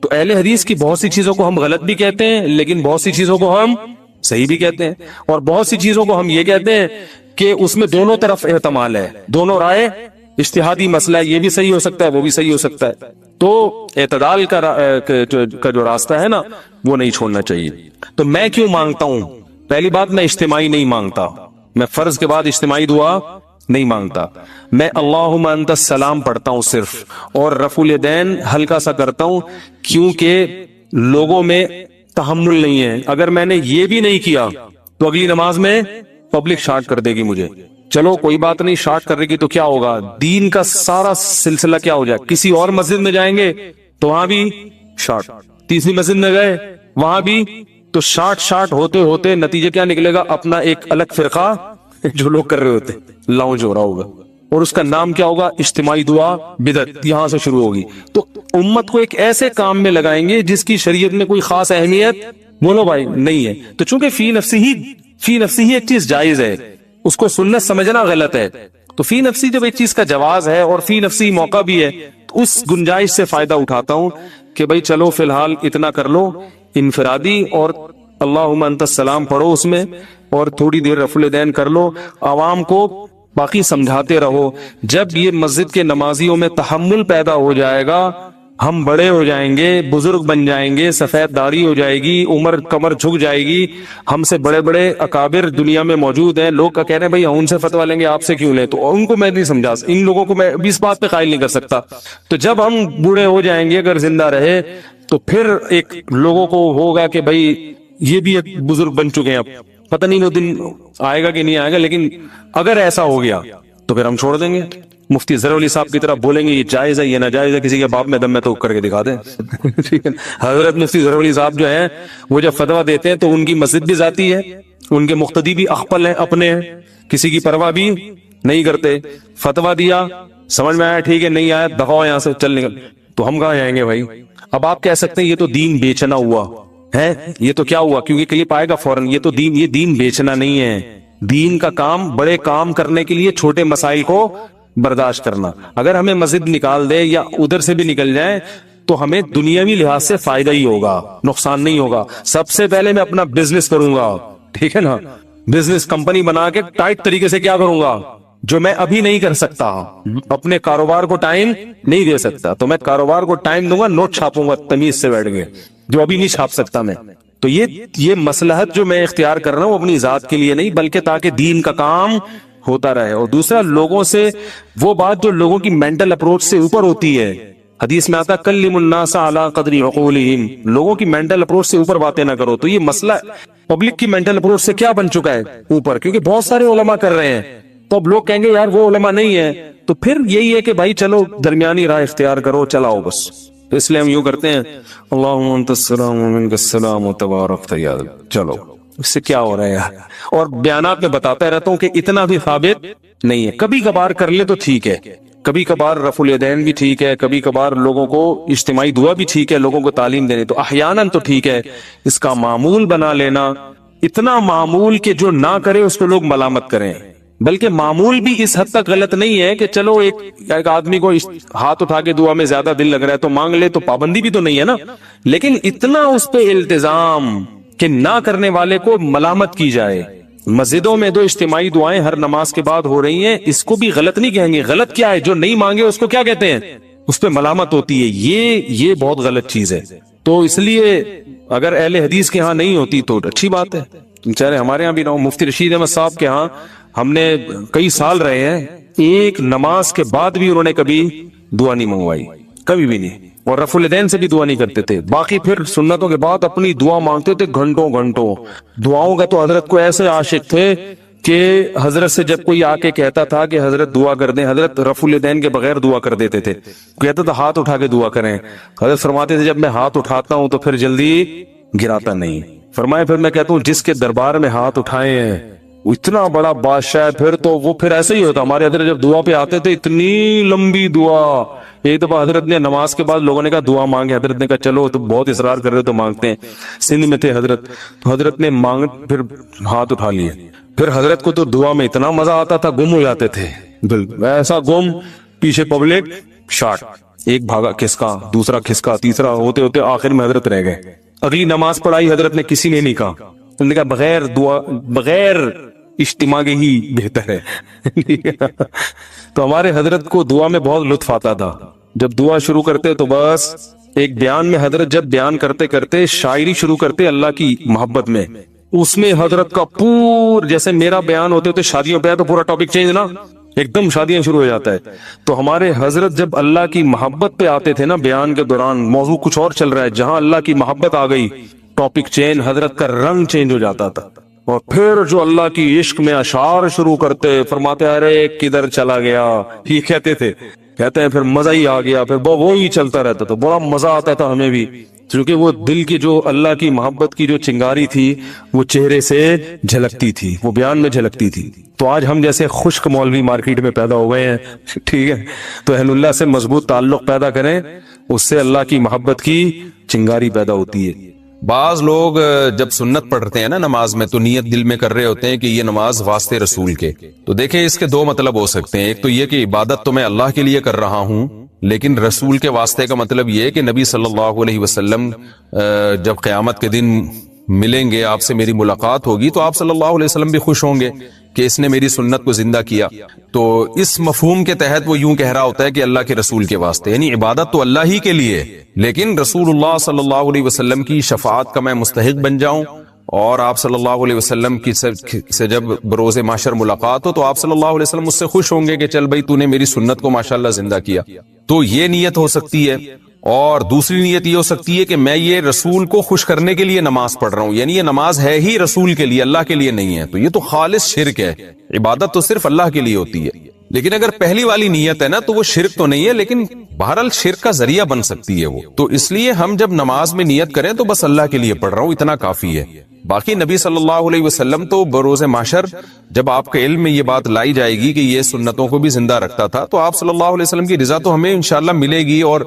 Speaker 2: تو اہل حدیث کی بہت سی چیزوں کو ہم غلط بھی کہتے ہیں لیکن بہت سی چیزوں کو ہم صحیح بھی کہتے ہیں، اور بہت سی چیزوں کو ہم یہ کہتے ہیں کہ اس میں دونوں طرف احتمال ہے، دونوں رائے، اجتہادی مسئلہ ہے، یہ بھی صحیح ہو سکتا ہے وہ بھی صحیح ہو سکتا ہے۔ تو اعتدال کا جو راستہ ہے نا وہ نہیں چھوڑنا چاہیے۔ تو میں کیوں مانگتا ہوں؟ پہلی بات، میں اجتماعی نہیں مانگتا، میں فرض کے بعد اجتماعی دعا نہیں مانگتا، میں اللہم انت السلام پڑھتا ہوں صرف، اور رفع الیدین ہلکا سا کرتا ہوں کیونکہ لوگوں میں تحمل نہیں ہے۔ اگر میں نے یہ بھی نہیں کیا تو اگلی نماز میں پبلک شارٹ کر دے گی مجھے. چلو کوئی بات نہیں, شارٹ کر رہے گی تو کیا ہوگا, دین کا سارا سلسلہ کیا ہو جائے. کسی اور مسجد میں جائیں گے تو وہاں بھی شارٹ, تیسری مسجد میں گئے وہاں بھی, تو شارٹ ہوتے ہوتے نتیجہ کیا نکلے گا, اپنا ایک الگ فرقہ جو لوگ کر رہے ہوتے لانچ ہو رہا ہوگا, اور اس کا نام کیا ہوگا, اجتماعی دعا بدعت, یہاں سے شروع ہوگی. تو امت کو ایک ایسے کام میں لگائیں گے جس کی شریعت میں کوئی خاص اہمیت بولو بھائی نہیں ہے. تو چونکہ فی نفسی ہی ایک چیز جائز ہے, اس کو سنت سمجھنا غلط ہے. تو فی نفسی جب ایک چیز کا جواز ہے اور فی نفسی موقع بھی ہے, تو اس گنجائش سے فائدہ اٹھاتا ہوں کہ بھائی چلو فی الحال اتنا کر لو انفرادی, اور اللہم انت السلام پڑھو اس میں, اور تھوڑی دیر رفع الیدین کر لو, عوام کو باقی سمجھاتے رہو. جب یہ مسجد کے نمازیوں میں تحمل پیدا ہو جائے گا, ہم بڑے ہو جائیں گے, بزرگ بن جائیں گے, سفید داڑھی ہو جائے گی, عمر کمر جھک جائے گی, ہم سے بڑے بڑے اکابر دنیا میں موجود ہیں, لوگ کہہ رہے ہیں بھائی ہم ان سے فتویٰ لیں گے آپ سے کیوں لیں, تو ان کو میں نہیں سمجھا, ان لوگوں کو میں اس بات پہ قائل نہیں کر سکتا. تو جب ہم بوڑھے ہو جائیں گے اگر زندہ رہے, تو پھر ایک لوگوں کو ہوگا کہ بھائی یہ بھی ایک بزرگ بن چکے ہیں, اب پتہ نہیں وہ دن آئے گا کہ نہیں آئے گا, لیکن اگر ایسا ہو گیا تو پھر ہم چھوڑ دیں گے. مفتی ظہر علی صاحب کی طرح بولیں گے یہ جائز ہے یہ ناجائز ہے, کسی کے باپ میں دم میں تو کر کے دکھا دیں. حضرت مفتی ظہر علی صاحب جو ہیں وہ جب فتویٰ دیتے ہیں تو ان کی مسجد بھی ذاتی ہے, ان کے مقتدی بھی اخپل ہیں اپنے ہیں, کسی کی پرواہ بھی نہیں کرتے. فتویٰ دیا, سمجھ میں آیا ٹھیک ہے, نہیں آیا دفعہ یہاں سے چل نکل, تو ہم کہاں جائیں گے بھائی. اب آپ کہہ سکتے ہیں یہ تو دین بیچنا ہوا ہے, یہ تو کیا ہوا, کیونکہ کلپ آئے گا فوراً, یہ تو یہ دین بیچنا نہیں ہے. دین کا کام بڑے کام کرنے کے لیے چھوٹے مسائل کو برداشت کرنا. اگر ہمیں مسجد نکال دے یا ادھر سے بھی نکل جائیں تو ہمیں دنیاوی لحاظ سے فائدہ ہی ہوگا, نقصان نہیں ہوگا. سب سے پہلے میں اپنا بزنس کروں گا, ٹھیک ہے نا, بزنس کمپنی بنا کے ٹائٹ طریقے سے کیا کروں گا, جو میں ابھی نہیں کر سکتا, اپنے کاروبار کو ٹائم نہیں دے سکتا, تو میں کاروبار کو ٹائم دوں گا, نوٹ چھاپوں گا تمیز سے بیٹھ گئے, جو ابھی نہیں چھاپ سکتا میں. تو یہ مصلحت جو میں اختیار کر رہا ہوں اپنی ذات کے لیے نہیں, بلکہ تاکہ دین کا کام ہوتا رہے. اور دوسرا, لوگوں سے وہ بات جو لوگوں کی مینٹل اپروچ سے اوپر ہوتی ہے, حدیث میں آتا کلم الناس علی قدر عقولہم, لوگوں کی مینٹل اپروچ سے اوپر باتیں نہ کرو. تو یہ مسئلہ پبلک کی مینٹل اپروچ سے کیا بن چکا ہے اوپر, کیونکہ بہت سارے علماء کر رہے ہیں, تو اب لوگ کہیں گے یار وہ علماء نہیں ہے, تو پھر یہی ہے کہ بھائی چلو درمیانی راہ اختیار کرو, چلاؤ بس. تو اس لیے ہم یوں کرتے ہیں اللہم انت السلام ومنک السلام تبارکت یا, چلو اس سے کیا ہو رہا ہے یار. اور بیانات میں بتاتا رہتا ہوں کہ اتنا بھی ثابت نہیں ہے, کبھی کبھار کر لے تو ٹھیک ہے, کبھی کبھار رفع الیدین بھی ٹھیک ہے, کبھی کبھار لوگوں کو اجتماعی دعا بھی ٹھیک ہے, لوگوں کو تعلیم دینے, تو احیاناً تو ٹھیک ہے. اس کا معمول بنا لینا, اتنا معمول کہ جو نہ کرے اس کو لوگ ملامت کریں, بلکہ معمول بھی اس حد تک غلط نہیں ہے کہ چلو ایک آدمی کو ہاتھ اٹھا کے دعا میں زیادہ دل لگ رہا ہے تو مانگ لے, تو پابندی بھی تو نہیں ہے نا, لیکن اتنا اس پہ التزام کہ نہ کرنے والے کو ملامت کی جائے. مسجدوں میں 2 اجتماعی دعائیں ہر نماز کے بعد ہو رہی ہیں, اس کو بھی غلط نہیں کہیں گے. غلط کیا ہے, جو نہیں مانگے اس کو کیا کہتے ہیں, اس پہ ملامت ہوتی ہے. یہ بہت غلط چیز ہے. تو اس لیے اگر اہل حدیث کے ہاں نہیں ہوتی تو اچھی بات ہے, چاہے ہمارے ہاں بھی نہ ہو. مفتی رشید احمد صاحب کے ہاں ہم نے کئی سال رہے ہیں, ایک نماز کے بعد بھی انہوں نے کبھی دعا نہیں منگوائی, کبھی بھی نہیں, اور رفع الیدین سے بھی دعا نہیں کرتے تھے. باقی پھر سنتوں کے بعد اپنی دعا مانگتے تھے گھنٹوں گھنٹوں. دعاؤں کا تو حضرت کو ایسے عاشق تھے کہ حضرت سے جب کوئی آ کے کہتا تھا کہ حضرت دعا کر دیں, حضرت رفع الیدین کے بغیر دعا کر دیتے تھے. کہتا تھا ہاتھ اٹھا کے دعا کریں, حضرت فرماتے تھے جب میں ہاتھ اٹھاتا ہوں تو پھر جلدی گراتا نہیں. فرمائے پھر میں کہتا ہوں جس کے دربار میں ہاتھ اٹھائے ہیں وہ اتنا بڑا بادشاہ ہے, پھر تو وہ پھر ایسے ہی ہوتا. ہمارے حضرت جب دعا پہ آتے تھے اتنی لمبی دعا, ایک دفعہ حضرت نے نماز کے بعد لوگوں نے کہا دعا مانگے, حضرت نے کہا چلو تو بہت اصرار کر رہے تو مانگتے ہیں. سندھ میں تھے حضرت, تو حضرت نے مانگ پھر ہاتھ اٹھا لیے. پھر حضرت کو تو دعا میں اتنا مزہ آتا تھا, گم ہو جاتے تھے, ایسا گم, پیچھے پبلک شارٹ, ایک بھاگا کھسکا, دوسرا کھسکا, تیسرا, ہوتے ہوتے آخر میں حضرت رہ گئے. اگلی نماز پڑھائی حضرت نے, کسی نے نہیں کہا, انہوں نے کہا بغیر دعا بغیر اجتماع کے ہی بہتر ہے. تو ہمارے حضرت کو دعا میں بہت لطف آتا تھا. جب دعا شروع کرتے تو بس ایک بیان میں حضرت جب بیان کرتے کرتے شاعری شروع کرتے اللہ کی محبت میں, اس میں حضرت کا جیسے میرا بیان ہوتے ہوتے شادیوں پہ ہے تو پورا ٹاپک چینج نا, ایک دم شادیاں شروع ہو جاتا ہے. تو ہمارے حضرت جب اللہ کی محبت پہ آتے تھے نا بیان کے دوران, موضوع کچھ اور چل رہا ہے, جہاں اللہ کی محبت آ گئی ٹاپک چینج, حضرت کا رنگ چینج ہو جاتا تھا. اور پھر جو اللہ کی عشق میں اشعار شروع کرتے، فرماتے ارے کدھر چلا گیا، یہ کہتے تھے، کہتے ہیں پھر مزہ ہی آ گیا، پھر وہی چلتا رہتا تھا، بڑا مزہ آتا تھا ہمیں بھی، کیونکہ وہ دل کی جو اللہ کی محبت کی جو چنگاری تھی وہ چہرے سے جھلکتی تھی، وہ بیان میں جھلکتی تھی۔ تو آج ہم جیسے خشک مولوی مارکیٹ میں پیدا ہو گئے ہیں، ٹھیک ہے، تو اہل اللہ سے مضبوط تعلق پیدا کریں، اس سے اللہ کی محبت کی چنگاری پیدا ہوتی ہے۔
Speaker 3: بعض لوگ جب سنت پڑھتے ہیں نا نماز میں، تو نیت دل میں کر رہے ہوتے ہیں کہ یہ نماز واسطے رسول کے۔ تو دیکھیں اس کے دو مطلب ہو سکتے ہیں، ایک تو یہ کہ عبادت تو میں اللہ کے لیے کر رہا ہوں، لیکن رسول کے واسطے کا مطلب یہ ہے کہ نبی صلی اللہ علیہ وسلم جب قیامت کے دن ملیں گے، آپ سے میری ملاقات ہوگی، تو آپ صلی اللہ علیہ وسلم بھی خوش ہوں گے کہ اس نے میری سنت کو زندہ کیا۔ تو اس مفہوم کے تحت وہ یوں کہہ رہا ہوتا ہے کہ اللہ کے رسول کے واسطے، یعنی عبادت تو اللہ ہی کے لیے، لیکن رسول اللہ صلی اللہ علیہ وسلم کی شفاعت کا میں مستحق بن جاؤں، اور آپ صلی اللہ علیہ وسلم کی سے جب بروز محشر ملاقات ہو تو آپ صلی اللہ علیہ وسلم اس سے خوش ہوں گے کہ چل بھائی تو نے میری سنت کو ماشاءاللہ زندہ کیا۔ تو یہ نیت ہو سکتی ہے، اور دوسری نیت یہ ہو سکتی ہے کہ میں یہ رسول کو خوش کرنے کے لیے نماز پڑھ رہا ہوں، یعنی یہ نماز ہے ہی رسول کے لیے، اللہ کے لیے نہیں ہے، تو یہ تو خالص شرک ہے، عبادت تو صرف اللہ کے لیے ہوتی ہے۔ لیکن اگر پہلی والی نیت ہے نا تو وہ شرک تو نہیں ہے، لیکن بہرحال شرک کا ذریعہ بن سکتی ہے وہ، تو اس لیے ہم جب نماز میں نیت کریں تو بس اللہ کے لیے پڑھ رہا ہوں اتنا کافی ہے۔ باقی نبی صلی اللہ علیہ وسلم تو بروز محشر جب آپ کے علم میں یہ بات لائی جائے گی کہ یہ سنتوں کو بھی زندہ رکھتا تھا، تو آپ صلی اللہ علیہ وسلم کی رضا تو ہمیں انشاءاللہ ملے گی، اور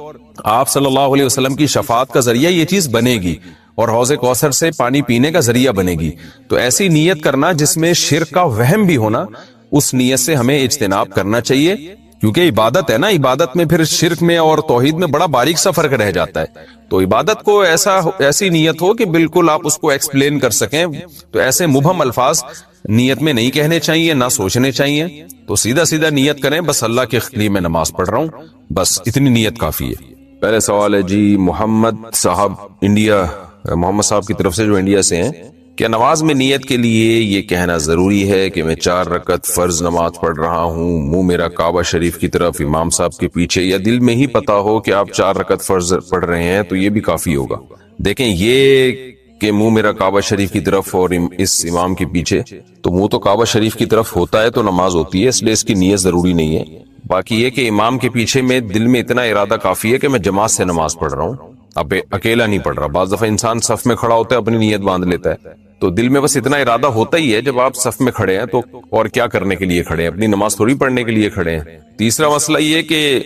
Speaker 3: آپ صلی اللہ علیہ وسلم کی شفاعت کا ذریعہ یہ چیز بنے گی، اور حوض کوثر سے پانی پینے کا ذریعہ بنے گی۔ تو ایسی نیت کرنا جس میں شرک کا وہم بھی ہونا، اس نیت سے ہمیں اجتناب کرنا چاہیے، کیونکہ عبادت ہے نا، عبادت میں پھر شرک میں اور توحید میں بڑا باریک سا فرق رہ جاتا ہے۔ تو عبادت کو ایسی نیت ہو کہ بالکل آپ اس کو ایکسپلین کر سکیں، تو ایسے مبہم الفاظ نیت میں نہیں کہنے چاہیے، نہ سوچنے چاہیے، تو سیدھا سیدھا نیت کریں بس اللہ کے لیے میں نماز پڑھ رہا ہوں، بس اتنی نیت کافی ہے۔
Speaker 1: پہلے سوال ہے جی محمد صاحب انڈیا، محمد صاحب کی طرف سے جو انڈیا سے ہیں، کیا نماز میں نیت کے لیے یہ کہنا ضروری ہے کہ میں 4 رکعت فرض نماز پڑھ رہا ہوں، منہ میرا کعبہ شریف کی طرف امام صاحب کے پیچھے، یا دل میں ہی پتا ہو کہ آپ 4 رکعت فرض پڑھ رہے ہیں تو یہ بھی کافی ہوگا؟ دیکھیں یہ کہ منہ میرا کعبہ شریف کی طرف اور اس امام کے پیچھے، تو منہ تو کعبہ شریف کی طرف ہوتا ہے تو نماز ہوتی ہے، اس لیے اس کی نیت ضروری نہیں ہے۔ باقی یہ کہ امام کے پیچھے میں دل میں اتنا ارادہ کافی ہے کہ میں جماعت سے نماز پڑھ رہا ہوں، اب اکیلا نہیں پڑھ رہا۔ بعض دفعہ انسان صف میں کھڑا ہوتا ہے اپنی نیت باندھ لیتا ہے، تو دل میں بس اتنا ارادہ ہوتا ہی ہے جب آپ صف میں کھڑے ہیں تو اور کیا کرنے کے لیے کھڑے ہیں، اپنی نماز تھوڑی پڑھنے کے لیے کھڑے ہیں۔ تیسرا مسئلہ یہ کہ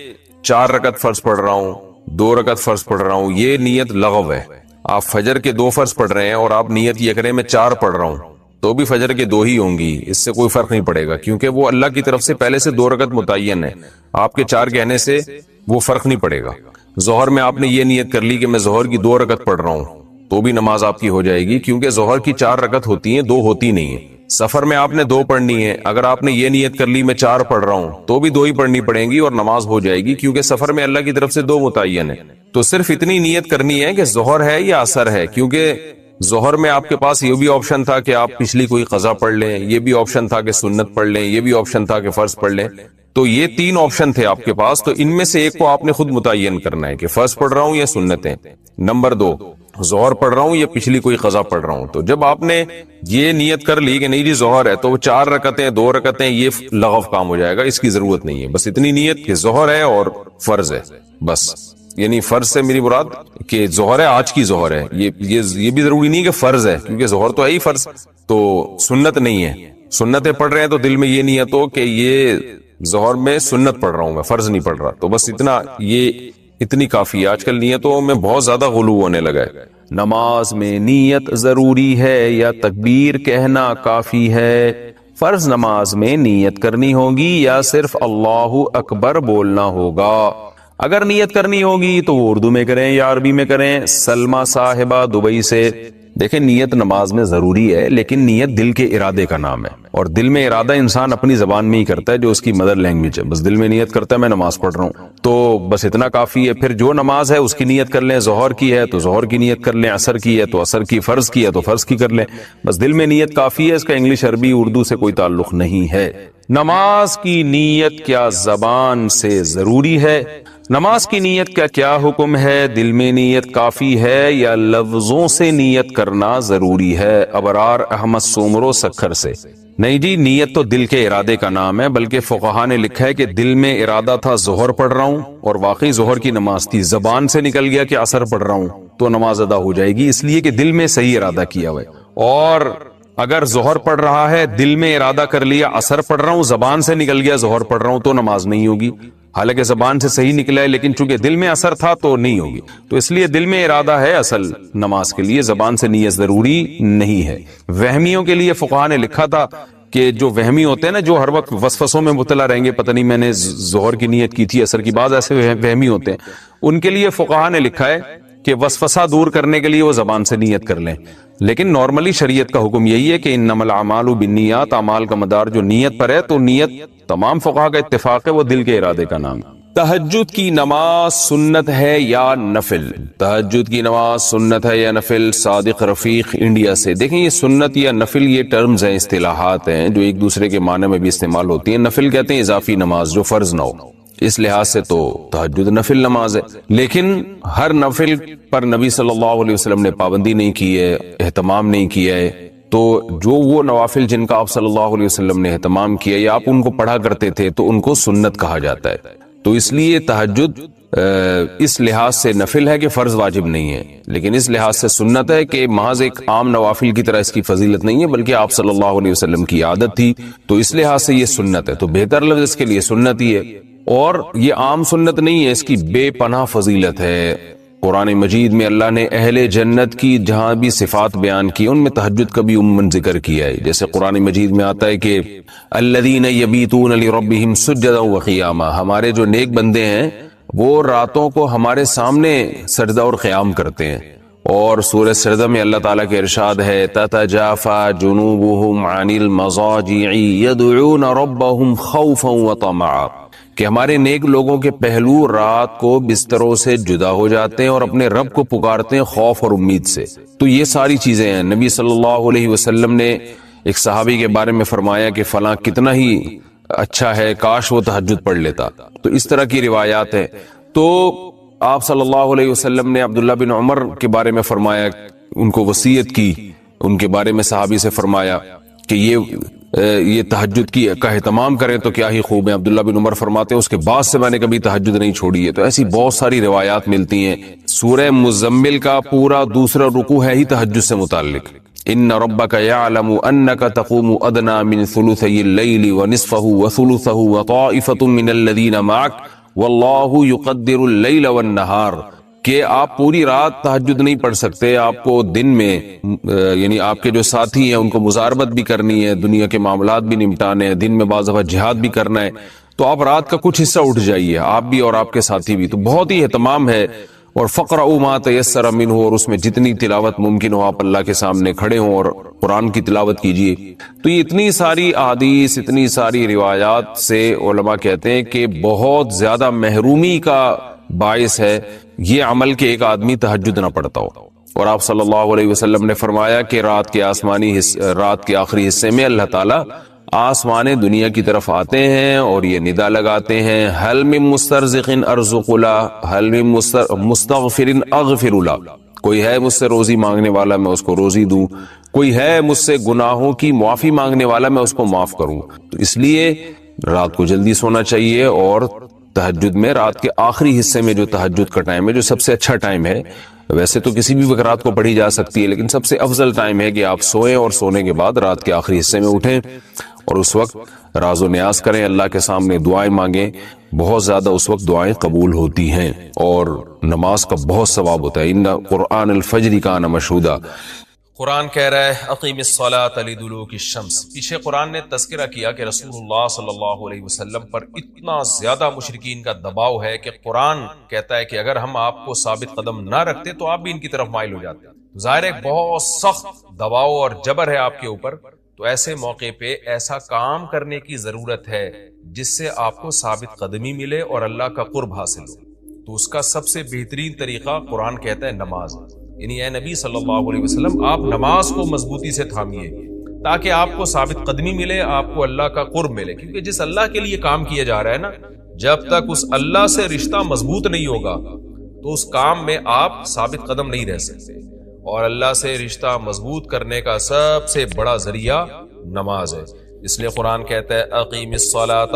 Speaker 1: 4 رکعت فرض پڑھ رہا ہوں، 2 رکعت فرض پڑھ رہا ہوں، یہ نیت لغو ہے۔ آپ فجر کے 2 فرض پڑھ رہے ہیں اور آپ نیت یہ کریں میں 4 پڑھ رہا ہوں، تو بھی فجر کے 2 ہی ہوں گی، اس سے کوئی فرق نہیں پڑے گا، کیونکہ وہ اللہ کی طرف سے پہلے سے 2 رکعت متعین ہے، آپ کے 4 کہنے سے وہ فرق نہیں پڑے گا۔ ظہر میں آپ نے یہ نیت کر لی کہ میں ظہر کی 2 رکعت پڑھ رہا ہوں، تو بھی نماز آپ کی ہو جائے گی، کیونکہ ظہر کی 4 رکعت ہوتی ہیں، 2 ہوتی نہیں ہیں۔ سفر میں آپ نے 2 پڑھنی ہے، اگر آپ نے یہ نیت کر لی میں 4 پڑھ رہا ہوں تو بھی 2 ہی پڑھنی پڑیں گی اور نماز ہو جائے گی، کیونکہ سفر میں اللہ کی طرف سے 2 متعین ہے۔ تو صرف اتنی نیت کرنی ہے کہ ظہر ہے یا عصر ہے، کیونکہ ظہر میں آپ کے پاس یہ بھی آپشن تھا کہ آپ پچھلی کوئی قضا پڑھ لیں، یہ بھی آپشن تھا کہ سنت پڑھ لیں، یہ بھی آپشن تھا کہ فرض پڑھ لیں، تو یہ 3 آپشن تھے آپ کے پاس، تو ان میں سے ایک کو آپ نے خود متعین کرنا ہے کہ فرض پڑھ رہا ہوں یا سنتیں۔ نمبر 2، ظہر پڑھ رہا ہوں یا پچھلی کوئی قضا پڑھ رہا ہوں۔ تو جب آپ نے یہ نیت کر لی کہ نہیں جی ظہر ہے، تو وہ 4 رکعتیں 2 رکعتیں یہ لغو کام ہو جائے گا، اس کی ضرورت نہیں ہے، بس اتنی نیت کہ ظہر ہے اور فرض ہے بس۔ یعنی فرض سے میری مراد کہ ظہر ہے، آج کی ظہر ہے، یہ بھی ضروری نہیں کہ فرض ہے، کیونکہ ظہر تو ہے ہی فرض، تو سنت نہیں ہے۔ سنتیں پڑھ رہے ہیں تو دل میں یہ نیت ہو کہ یہ ظہر میں سنت پڑھ رہا ہوں، میں فرض نہیں پڑھ رہا، تو بس اتنی کافی ہے۔ آج کل نیتوں میں بہت زیادہ غلو ہونے لگا ہے۔
Speaker 3: نماز میں نیت ضروری ہے یا تکبیر کہنا کافی ہے؟ فرض نماز میں نیت کرنی ہوگی یا صرف اللہ اکبر بولنا ہوگا؟ اگر نیت کرنی ہوگی تو وہ اردو میں کریں یا عربی میں کریں۔ سلمہ صاحبہ دبئی سے، دیکھیں نیت نماز میں ضروری ہے، لیکن نیت دل کے ارادے کا نام ہے، اور دل میں ارادہ انسان اپنی زبان میں ہی کرتا ہے جو اس کی مدر لینگویج ہے، بس دل میں نیت کرتا ہے میں نماز پڑھ رہا ہوں، تو بس اتنا کافی ہے۔ پھر جو نماز ہے اس کی نیت کر لیں، ظہر کی ہے تو ظہر کی نیت کر لیں، عصر کی ہے تو عصر کی، فرض کی ہے تو فرض کی کر لیں، بس دل میں نیت کافی ہے، اس کا انگلش عربی اردو سے کوئی تعلق نہیں ہے۔ نماز کی نیت کیا زبان سے ضروری ہے؟
Speaker 2: نماز کی نیت کا کیا حکم ہے؟ دل میں نیت کافی ہے یا لفظوں سے نیت کرنا ضروری ہے؟ ابرار احمد سومرو سکھر سے۔ نہیں جی، نیت تو دل کے ارادے کا نام ہے، بلکہ فقہا نے لکھا ہے کہ دل میں ارادہ تھا ظہر پڑھ رہا ہوں اور واقعی ظہر کی نماز تھی، زبان سے نکل گیا کہ عصر پڑھ رہا ہوں تو نماز ادا ہو جائے گی، اس لیے کہ دل میں صحیح ارادہ کیا ہوا ہے۔ اور اگر ظہر پڑھ رہا ہے، دل میں ارادہ کر لیا عصر پڑھ رہا ہوں، زبان سے نکل گیا ظہر پڑھ رہا ہوں تو نماز نہیں ہوگی، حالانکہ زبان سے صحیح نکلا ہے لیکن چونکہ دل میں اثر تھا تو نہیں ہوگی۔ تو اس لیے دل میں ارادہ ہے اصل نماز کے لیے، زبان سے نیت ضروری نہیں ہے۔ وہمیوں کے لیے فقہا نے لکھا تھا کہ جو وہمی ہوتے ہیں نا، جو ہر وقت وسوسوں میں مبتلا رہیں گے، پتہ نہیں میں نے ظہر کی نیت کی تھی عصر کی، بعض ایسے وہمی ہوتے ہیں، ان کے لیے فقہا نے لکھا ہے کہ وسوسہ دور کرنے کے لیے وہ زبان سے نیت کر لیں، لیکن نارملی شریعت کا حکم یہی ہے کہ انما الاعمال بالنیات، اعمال کا مدار جو نیت پر ہے، تو نیت تمام فقہا کا اتفاق ہے وہ دل کے ارادے کا نام ہے۔ تہجد کی نماز سنت ہے یا نفل؟ تہجد کی نماز سنت ہے یا نفل؟ صادق رفیق انڈیا سے۔ دیکھیں یہ سنت یا نفل یہ ٹرمز ہیں، اصطلاحات ہیں جو ایک دوسرے کے معنی میں بھی استعمال ہوتی ہیں۔ نفل کہتے ہیں اضافی نماز جو فرض نہ ہو، اس لحاظ سے تو تہجد نفل نماز ہے، لیکن ہر نفل پر نبی صلی اللہ علیہ وسلم نے پابندی نہیں کی ہے، اہتمام نہیں کیا ہے، تو جو وہ نوافل جن کا آپ صلی اللہ علیہ وسلم نے اہتمام کیا یا آپ ان کو پڑھا کرتے تھے تو ان کو سنت کہا جاتا ہے۔ تو اس لیے تہجد اس لحاظ سے نفل ہے کہ فرض واجب نہیں ہے، لیکن اس لحاظ سے سنت ہے کہ محض ایک عام نوافل کی طرح اس کی فضیلت نہیں ہے، بلکہ آپ صلی اللہ علیہ وسلم کی عادت تھی، تو اس لحاظ سے یہ سنت ہے، تو بہتر لفظ اس کے لیے سنت ہی ہے۔ اور یہ عام سنت نہیں ہے، اس کی بے پناہ فضیلت ہے۔ قرآن مجید میں اللہ نے اہل جنت کی جہاں بھی صفات بیان کی ان میں تہجد کا بھی عموماً ذکر کیا ہے، جیسے قرآن مجید میں آتا ہے کہ الذین یبیتون لربہم سجدا وقیاما، ہمارے جو نیک بندے ہیں وہ راتوں کو ہمارے سامنے سجدہ اور قیام کرتے ہیں۔ اور سورہ سجدہ میں اللہ تعالیٰ کے ارشاد ہے تتجافى جنوبهم عن المضاجع يدعون ربهم خوفا وطمعا، کہ ہمارے نیک لوگوں کے پہلو رات کو بستروں سے جدا ہو جاتے ہیں اور اپنے رب کو پکارتے ہیں خوف اور امید سے۔ تو یہ ساری چیزیں ہیں۔ نبی صلی اللہ علیہ وسلم نے ایک صحابی کے بارے میں فرمایا کہ فلاں کتنا ہی اچھا ہے، کاش وہ تہجد پڑھ لیتا، تو اس طرح کی روایات ہیں۔ تو آپ صلی اللہ علیہ وسلم نے عبداللہ بن عمر کے بارے میں فرمایا، ان کو وصیت کی، ان کے بارے میں صحابی سے فرمایا کہ یہ تہجد کی کا اہتمام کریں تو کیا ہی خوب ہے۔ عبداللہ بن عمر فرماتے ہیں اس کے بعد سے میں نے کبھی تہجد نہیں چھوڑی ہے۔ تو ایسی بہت ساری روایات ملتی ہیں۔ سورہ مزمل کا پورا دوسرا رکوع ہے ہی تہجد سے متعلق، ان ربک یعلم انک تقوم ادنی من ثلثی اللیل ونصفہ وثلثہ وطائفۃ من الذین معک واللہ یقدر اللیل والنہار، کہ آپ پوری رات تہجد نہیں پڑھ سکتے، آپ کو دن میں یعنی آپ کے جو ساتھی ہیں ان کو مزاربت بھی کرنی ہے، دنیا کے معاملات بھی نمٹانے ہیں، دن میں بعض دفعہ جہاد بھی کرنا ہے، تو آپ رات کا کچھ حصہ اٹھ جائیے، آپ بھی اور آپ کے ساتھی بھی۔ تو بہت ہی اہتمام ہے۔ اور فقرؤوا ما تیسر منہ، اور اس میں جتنی تلاوت ممکن ہو آپ اللہ کے سامنے کھڑے ہوں اور قرآن کی تلاوت کیجیے۔ تو یہ اتنی ساری احادیث، اتنی ساری روایات سے علماء کہتے ہیں کہ بہت زیادہ محرومی کا باعث ہے یہ عمل کہ ایک آدمی تہجد نہ پڑھتا ہو۔ اور آپ صلی اللہ علیہ وسلم نے فرمایا کہ رات کے آخری حصے میں اللہ تعالیٰ آسمان دنیا کی طرف آتے ہیں اور یہ ندا لگاتے ہیں حل من مسترزق ارزق له، حل من مستغفر اغفر له، کوئی ہے مجھ سے روزی مانگنے والا میں اس کو روزی دوں، کوئی ہے مجھ سے گناہوں کی معافی مانگنے والا میں اس کو معاف کروں۔ تو اس لیے رات کو جلدی سونا چاہیے، اور تہجد میں رات کے آخری حصے میں جو تہجد کا ٹائم ہے جو سب سے اچھا ٹائم ہے، ویسے تو کسی بھی وقت رات کو پڑھی جا سکتی ہے، لیکن سب سے افضل ٹائم ہے کہ آپ سوئیں اور سونے کے بعد رات کے آخری حصے میں اٹھیں اور اس وقت راز و نیاز کریں، اللہ کے سامنے دعائیں مانگیں، بہت زیادہ اس وقت دعائیں قبول ہوتی ہیں اور نماز کا بہت ثواب ہوتا ہے۔ ان قرآن الفجر کان مشہودا،
Speaker 4: قرآن کہہ رہا ہے اقیم الصلاۃ لدلوک الشمس۔ پیچھے قرآن نے تذکرہ کیا کہ رسول اللہ صلی اللہ علیہ وسلم پر اتنا زیادہ مشرکین کا دباؤ ہے کہ قرآن کہتا ہے کہ اگر ہم آپ کو ثابت قدم نہ رکھتے تو آپ بھی ان کی طرف مائل ہو جاتے۔ ظاہر ہے بہت سخت دباؤ اور جبر ہے آپ کے اوپر، تو ایسے موقع پہ ایسا کام کرنے کی ضرورت ہے جس سے آپ کو ثابت قدمی ملے اور اللہ کا قرب حاصل ہو۔ تو اس کا سب سے بہترین طریقہ قرآن کہتا ہے نماز، یعنی اے نبی صلی اللہ علیہ وسلم آپ نماز کو مضبوطی سے تھامیے، تاکہ آپ کو ثابت قدمی ملے, آپ کو اللہ کا قرب ملے. کیونکہ جس اللہ کے لیے کام کیا جا رہا ہے نا, جب تک اس اللہ سے رشتہ مضبوط نہیں ہوگا تو اس کام میں آپ ثابت قدم نہیں رہ سکتے. اور اللہ سے رشتہ مضبوط کرنے کا سب سے بڑا ذریعہ نماز ہے. اس لیے قرآن کہتا ہے اقیم الصلاۃ,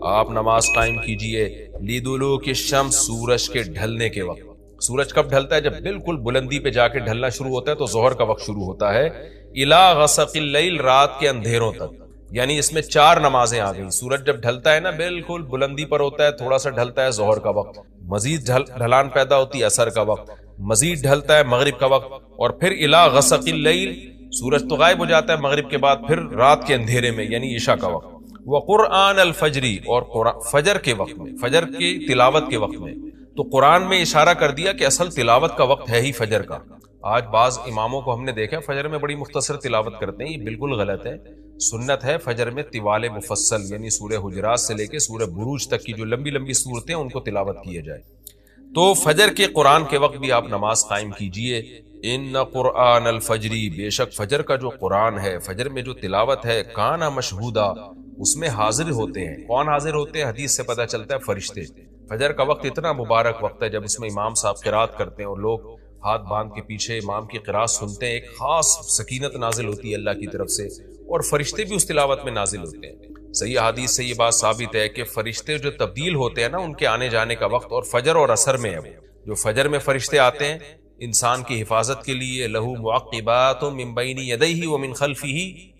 Speaker 4: آپ نماز قائم کیجئے, لدلوک الشمس, سورج کے ڈھلنے کے وقت. سورج کب ڈھلتا ہے؟ جب بالکل بلندی پہ جا کے ڈھلنا شروع ہوتا ہے تو ظہر کا وقت شروع ہوتا ہے. الی غسق اللیل, رات کے اندھیروں تک. یعنی اس میں 4 نمازیں آ گئی. سورج جب ڈھلتا ہے نا, بالکل بلندی پر ہوتا ہے, تھوڑا سا ڈھلتا ہے ظہر کا وقت, مزید ڈھلان پیدا ہوتی ہے عصر کا وقت, مزید ڈھلتا ہے مغرب کا وقت, اور پھر الی غسق اللیل, سورج تو غائب ہو جاتا ہے مغرب کے بعد, پھر رات کے اندھیرے میں یعنی عشاء کا وقت. وقرآن الفجر, اور فجر کے وقت میں, فجر کی تلاوت کے وقت میں. تو قرآن میں اشارہ کر دیا کہ اصل تلاوت کا وقت ہے ہی فجر کا. آج بعض اماموں کو ہم نے دیکھا فجر میں بڑی مختصر تلاوت کرتے ہیں, یہ بالکل غلط ہے. سنت ہے فجر میں طوال مفصل, یعنی سورہ حجرات سے لے کے سورہ بروج تک کی جو لمبی لمبی صورتیں ان کو تلاوت کیا جائے. تو فجر کے قرآن کے وقت بھی آپ نماز قائم کیجئے. ان قرآن الفجر, بے شک فجر کا جو قرآن ہے, فجر میں جو تلاوت ہے, کانا مشہودا, اس میں حاضر ہوتے ہیں. کون حاضر ہوتے ہیں؟ حدیث سے پتہ چلتا ہے فرشتے. فجر کا وقت اتنا مبارک وقت ہے جب اس میں امام صاحب قرات کرتے ہیں اور لوگ ہاتھ باندھ کے پیچھے امام کی قرات سنتے ہیں. ایک خاص سکینت نازل ہوتی ہے اللہ کی طرف سے, اور فرشتے بھی اس تلاوت میں نازل ہوتے ہیں. صحیح حدیث سے یہ بات ثابت ہے کہ فرشتے جو تبدیل ہوتے ہیں نا, ان کے آنے جانے کا وقت اور فجر اور عصر میں ہے. جو فجر میں فرشتے آتے ہیں انسان کی حفاظت کے لیے, لہو معقبات من بین یدیہ ومن خلفہ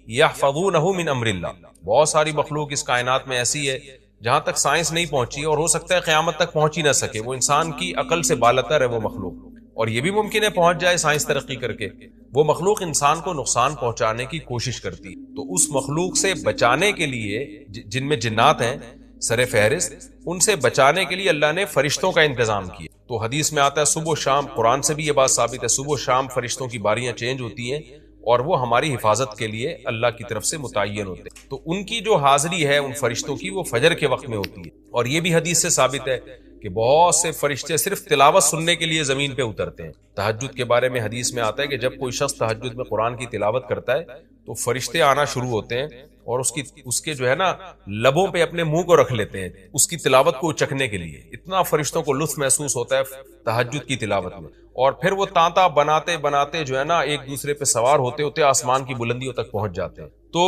Speaker 4: یحفظونہ من امر اللہ. بہت ساری مخلوق اس کائنات میں ایسی ہے جہاں تک سائنس نہیں پہنچی, اور ہو سکتا ہے قیامت تک پہنچ ہی نہ سکے. وہ انسان کی عقل سے بالاتر ہے وہ مخلوق, اور یہ بھی ممکن ہے پہنچ جائے سائنس ترقی کر کے. وہ مخلوق انسان کو نقصان پہنچانے کی کوشش کرتی. تو اس مخلوق سے بچانے کے لیے, جن میں جنات ہیں سر فہرست, ان سے بچانے کے لیے اللہ نے فرشتوں کا انتظام کیا. تو حدیث میں آتا ہے صبح و شام, قرآن سے بھی یہ بات ثابت ہے, صبح و شام فرشتوں کی باریاں چینج ہوتی ہیں اور وہ ہماری حفاظت کے لیے اللہ کی طرف سے متعین ہوتے ہیں. تو ان کی جو حاضری ہے ان فرشتوں کی, وہ فجر کے وقت میں ہوتی ہے. اور یہ بھی حدیث سے ثابت ہے کہ بہت سے فرشتے صرف تلاوت سننے کے لیے زمین پہ اترتے ہیں. تہجد کے بارے میں حدیث میں آتا ہے کہ جب کوئی شخص تہجد میں قرآن کی تلاوت کرتا ہے تو فرشتے آنا شروع ہوتے ہیں اور اس کے جو ہے نا لبوں پہ اپنے منہ کو رکھ لیتے ہیں اس کی تلاوت کو چکھنے کے لیے. اتنا فرشتوں کو لطف محسوس ہوتا ہے تہجد کی تلاوت میں. اور پھر وہ تانتا بناتے بناتے جو ہے نا ایک دوسرے پہ سوار ہوتے ہوتے آسمان کی بلندیوں تک پہنچ جاتے ہیں. تو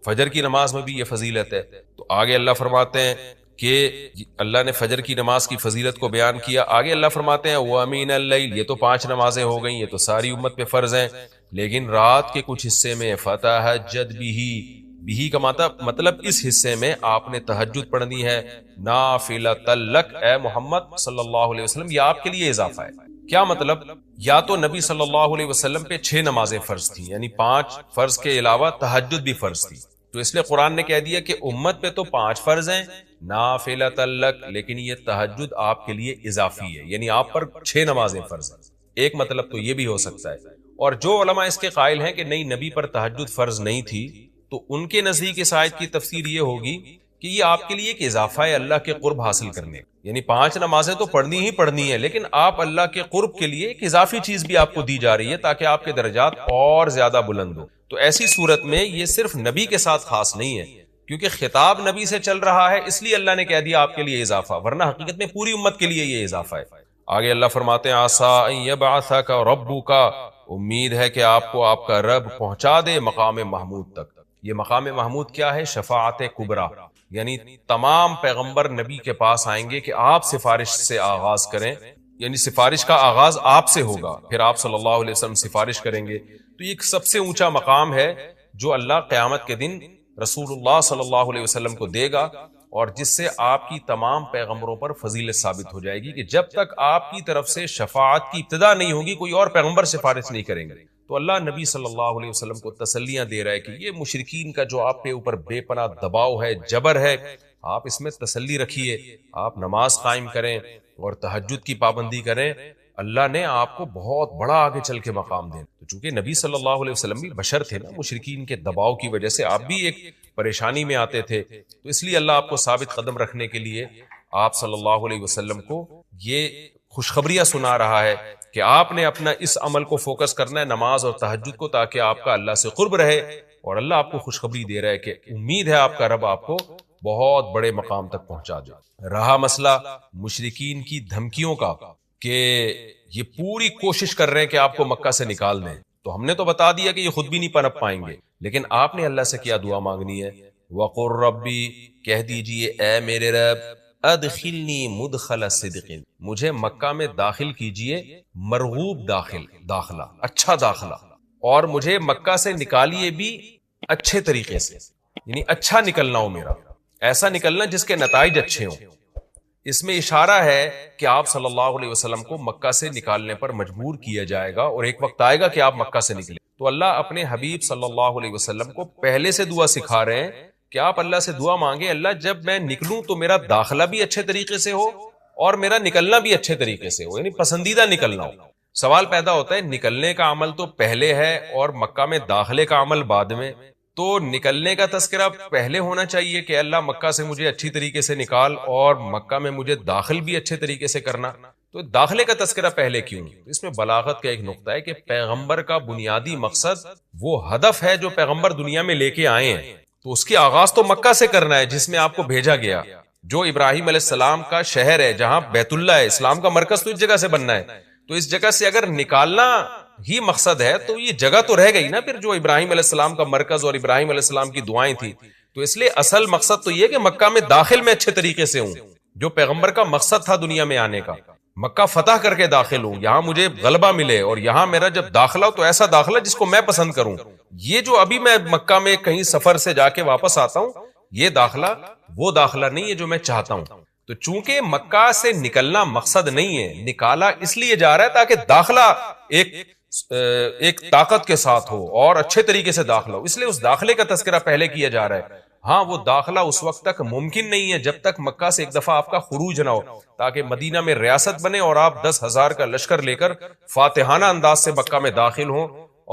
Speaker 4: فجر کی نماز میں بھی یہ فضیلت ہے. تو آگے اللہ فرماتے ہیں کہ اللہ نے فجر کی نماز کی فضیلت کو بیان کیا. آگے اللہ فرماتے ہیں وَمِنَ اللَّيْلِ, یہ تو 5 نمازیں ہو گئیں, یہ تو ساری امت پہ فرض ہیں, لیکن رات کے کچھ حصے میں فَتَہَجَّدْ بِهِ کا مطلب اس حصے میں آپ نے تہجد پڑھنی ہے, نافلۃ لک, اے محمد صلی اللہ علیہ وسلم, یہ آپ کے لیے اضافہ ہے. کیا مطلب؟ یا تو نبی صلی اللہ علیہ وسلم پہ 6 نمازیں فرض تھیں, یعنی 5 فرض کے علاوہ تہجد بھی فرض تھی. تو اس لیے قرآن نے کہہ دیا کہ امت پہ تو 5 فرض ہیں نافلۃ لک, لیکن یہ تہجد آپ کے لیے اضافی ہے, یعنی آپ پر 6 نمازیں فرض ہیں. ایک مطلب تو یہ بھی ہو سکتا ہے. اور جو علماء اس کے قائل ہیں کہ نہیں نبی پر تہجد فرض نہیں تھی, تو ان کے نزدیک اس آیت کی تفسیر یہ ہوگی کہ یہ آپ کے لیے ایک اضافہ ہے اللہ کے قرب حاصل کرنے. یعنی 5 نمازیں تو پڑھنی ہی پڑھنی ہے, لیکن آپ اللہ کے قرب کے لیے ایک اضافی چیز بھی آپ کو دی جا رہی ہے تاکہ آپ کے درجات اور زیادہ بلند ہو. تو ایسی صورت میں یہ صرف نبی کے ساتھ خاص نہیں ہے, کیونکہ خطاب نبی سے چل رہا ہے, اس لیے اللہ نے کہہ دیا آپ کے لیے اضافہ, ورنہ حقیقت میں پوری امت کے لیے یہ اضافہ ہے. آگے اللہ فرماتے ہیں عسیٰ ان یبعثک ربک, امید ہے کہ آپ کو آپ کا رب پہنچا دے مقام محمود تک. یہ مقام محمود کیا ہے؟ شفاعت کبریٰ, یعنی تمام پیغمبر نبی کے پاس آئیں گے کہ آپ سفارش سے آغاز کریں, یعنی سفارش کا آغاز آپ سے ہوگا, پھر آپ صلی اللہ علیہ وسلم سفارش کریں گے. تو یہ ایک سب سے اونچا مقام ہے جو اللہ قیامت کے دن رسول اللہ صلی اللہ علیہ وسلم کو دے گا, اور جس سے آپ کی تمام پیغمبروں پر فضیلت ثابت ہو جائے گی کہ جب تک آپ کی طرف سے شفاعت کی ابتدا نہیں ہوگی کوئی اور پیغمبر سفارش نہیں کریں گے. تو اللہ نبی صلی اللہ علیہ وسلم کو تسلیاں دے رہا ہے کہ یہ مشرکین کا جو آپ کے اوپر بے پناہ دباؤ ہے, جبر ہے, آپ اس میں تسلی رکھیے, آپ نماز قائم کریں اور تہجد کی پابندی کریں, اللہ نے آپ کو بہت بڑا آگے چل کے مقام دیں. تو چونکہ نبی صلی اللہ علیہ وسلم بھی بشر تھے نا, مشرکین کے دباؤ کی وجہ سے آپ بھی ایک پریشانی میں آتے تھے, تو اس لیے اللہ آپ کو ثابت قدم رکھنے کے لیے آپ صلی اللہ علیہ وسلم کو یہ خوشخبریاں سنا رہا ہے کہ آپ نے اپنا اس عمل کو فوکس کرنا ہے, نماز اور تہجد کو, تاکہ آپ کا اللہ سے قرب رہے, اور اللہ آپ کو خوشخبری دے رہا ہے کہ امید ہے آپ کا رب آپ کو بہت بڑے مقام تک پہنچا دے۔ رہا مسئلہ مشرکین کی دھمکیوں کا کہ یہ پوری کوشش کر رہے ہیں کہ آپ کو مکہ سے نکال دیں، تو ہم نے تو بتا دیا کہ یہ خود بھی نہیں پنپ پائیں گے، لیکن آپ نے اللہ سے کیا دعا مانگنی ہے؟ وَقُلْ رَبِّ، کہہ دیجئے اے میرے رب، ادخلنی مدخل صدق، مجھے مکہ میں داخل کیجئے مرغوب داخلہ، اچھا داخلہ، اور مجھے مکہ سے نکالیے بھی اچھے طریقے سے، یعنی اچھا نکلنا ہو میرا، ایسا نکلنا جس کے نتائج اچھے ہوں۔ اس میں اشارہ ہے کہ آپ صلی اللہ علیہ وسلم کو مکہ سے نکالنے پر مجبور کیا جائے گا، اور ایک وقت آئے گا کہ آپ مکہ سے نکلیں۔ تو اللہ اپنے حبیب صلی اللہ علیہ وسلم کو پہلے سے دعا سکھا رہے ہیں کہ آپ اللہ سے دعا مانگے، اللہ جب میں نکلوں تو میرا داخلہ بھی اچھے طریقے سے ہو اور میرا نکلنا بھی اچھے طریقے سے ہو، یعنی پسندیدہ نکلنا ہو۔ سوال پیدا ہوتا ہے نکلنے کا عمل تو پہلے ہے اور مکہ میں داخلے کا عمل بعد میں، تو نکلنے کا تذکرہ پہلے ہونا چاہیے کہ اللہ مکہ سے مجھے اچھی طریقے سے نکال، اور مکہ میں مجھے داخل بھی اچھے طریقے سے کرنا، تو داخلے کا تذکرہ پہلے کیوں؟ اس میں بلاغت کا ایک نقطہ ہے کہ پیغمبر کا بنیادی مقصد وہ ہدف ہے جو پیغمبر دنیا میں لے کے آئے ہیں، تو اس کی آغاز تو مکہ سے کرنا ہے جس میں آپ کو بھیجا گیا، جو ابراہیم علیہ السلام کا شہر ہے، جہاں بیت اللہ ہے، اسلام کا مرکز تو اس جگہ سے بننا ہے، تو اس جگہ سے اگر نکالنا ہی مقصد ہے تو یہ جگہ تو رہ گئی نا پھر جو ابراہیم علیہ السلام کا مرکز اور ابراہیم علیہ السلام کی دعائیں تھی، تو اس لیے اصل مقصد تو یہ کہ مکہ میں داخل میں اچھے طریقے سے ہوں، جو پیغمبر کا مقصد تھا دنیا میں آنے کا، مکہ فتح کر کے داخل ہوں، یہاں مجھے غلبہ ملے، اور یہاں میرا جب داخلہ ہو تو ایسا داخلہ جس کو میں پسند کروں۔ یہ جو ابھی میں مکہ میں کہیں سفر سے جا کے واپس آتا ہوں، یہ داخلہ وہ داخلہ نہیں ہے جو میں چاہتا ہوں۔ تو چونکہ مکہ سے نکلنا مقصد نہیں ہے، نکالا اس لیے جا رہا ہے تاکہ داخلہ ایک طاقت کے ساتھ ہو اور اچھے طریقے سے داخلہ ہو، اس لیے اس داخلے کا تذکرہ پہلے کیا جا رہا ہے۔ ہاں وہ داخلہ اس وقت تک ممکن نہیں ہے جب تک مکہ سے ایک دفعہ آپ کا خروج نہ ہو، تاکہ مدینہ میں ریاست بنے اور آپ 10,000 کا لشکر لے کر فاتحانہ انداز سے مکہ میں داخل ہوں،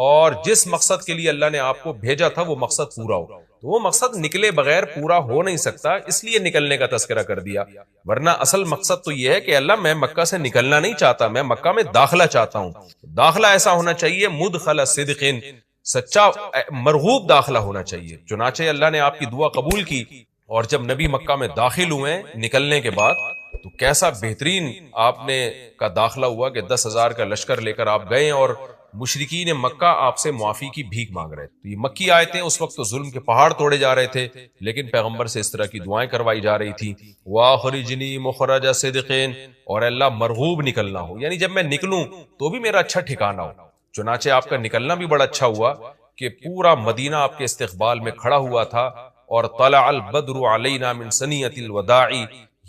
Speaker 4: اور جس مقصد کے لیے اللہ نے آپ کو بھیجا تھا وہ مقصد پورا ہو۔ تو وہ مقصد نکلے بغیر پورا ہو نہیں سکتا، اس لیے نکلنے کا تذکرہ کر دیا، ورنہ اصل مقصد تو یہ ہے کہ اللہ میں مکہ سے نکلنا نہیں چاہتا، میں مکہ میں داخلہ چاہتا ہوں۔ داخلہ ایسا ہونا چاہیے مدخل صدق، سچا مرغوب داخلہ ہونا چاہیے۔ چنانچہ اللہ نے آپ کی دعا قبول کی، اور جب نبی مکہ میں داخل ہوئے نکلنے کے بعد، تو کیسا بہترین آپ نے کا داخلہ ہوا کہ 10,000 کا لشکر لے کر آپ گئے، اور مشرکین مکہ آپ سے معافی کی بھیک مانگ رہے تھے۔ یہ مکی آیتیں اس وقت تو ظلم کے پہاڑ توڑے جا رہے تھے، لیکن پیغمبر سے اس طرح کی دعائیں کروائی جا رہی تھی، وَأَخْرِجْنِي مُخْرَجَ صِدْقٍ، اور اللہ مرغوب نکلنا ہو، یعنی جب میں نکلوں تو بھی میرا اچھا ٹھکانہ ہو۔ چنانچہ آپ کا نکلنا بھی بڑا اچھا ہوا کہ پورا مدینہ آپ کے استقبال میں کھڑا ہوا تھا، اور طلع البدر علینا من ثنیۃ الوداع،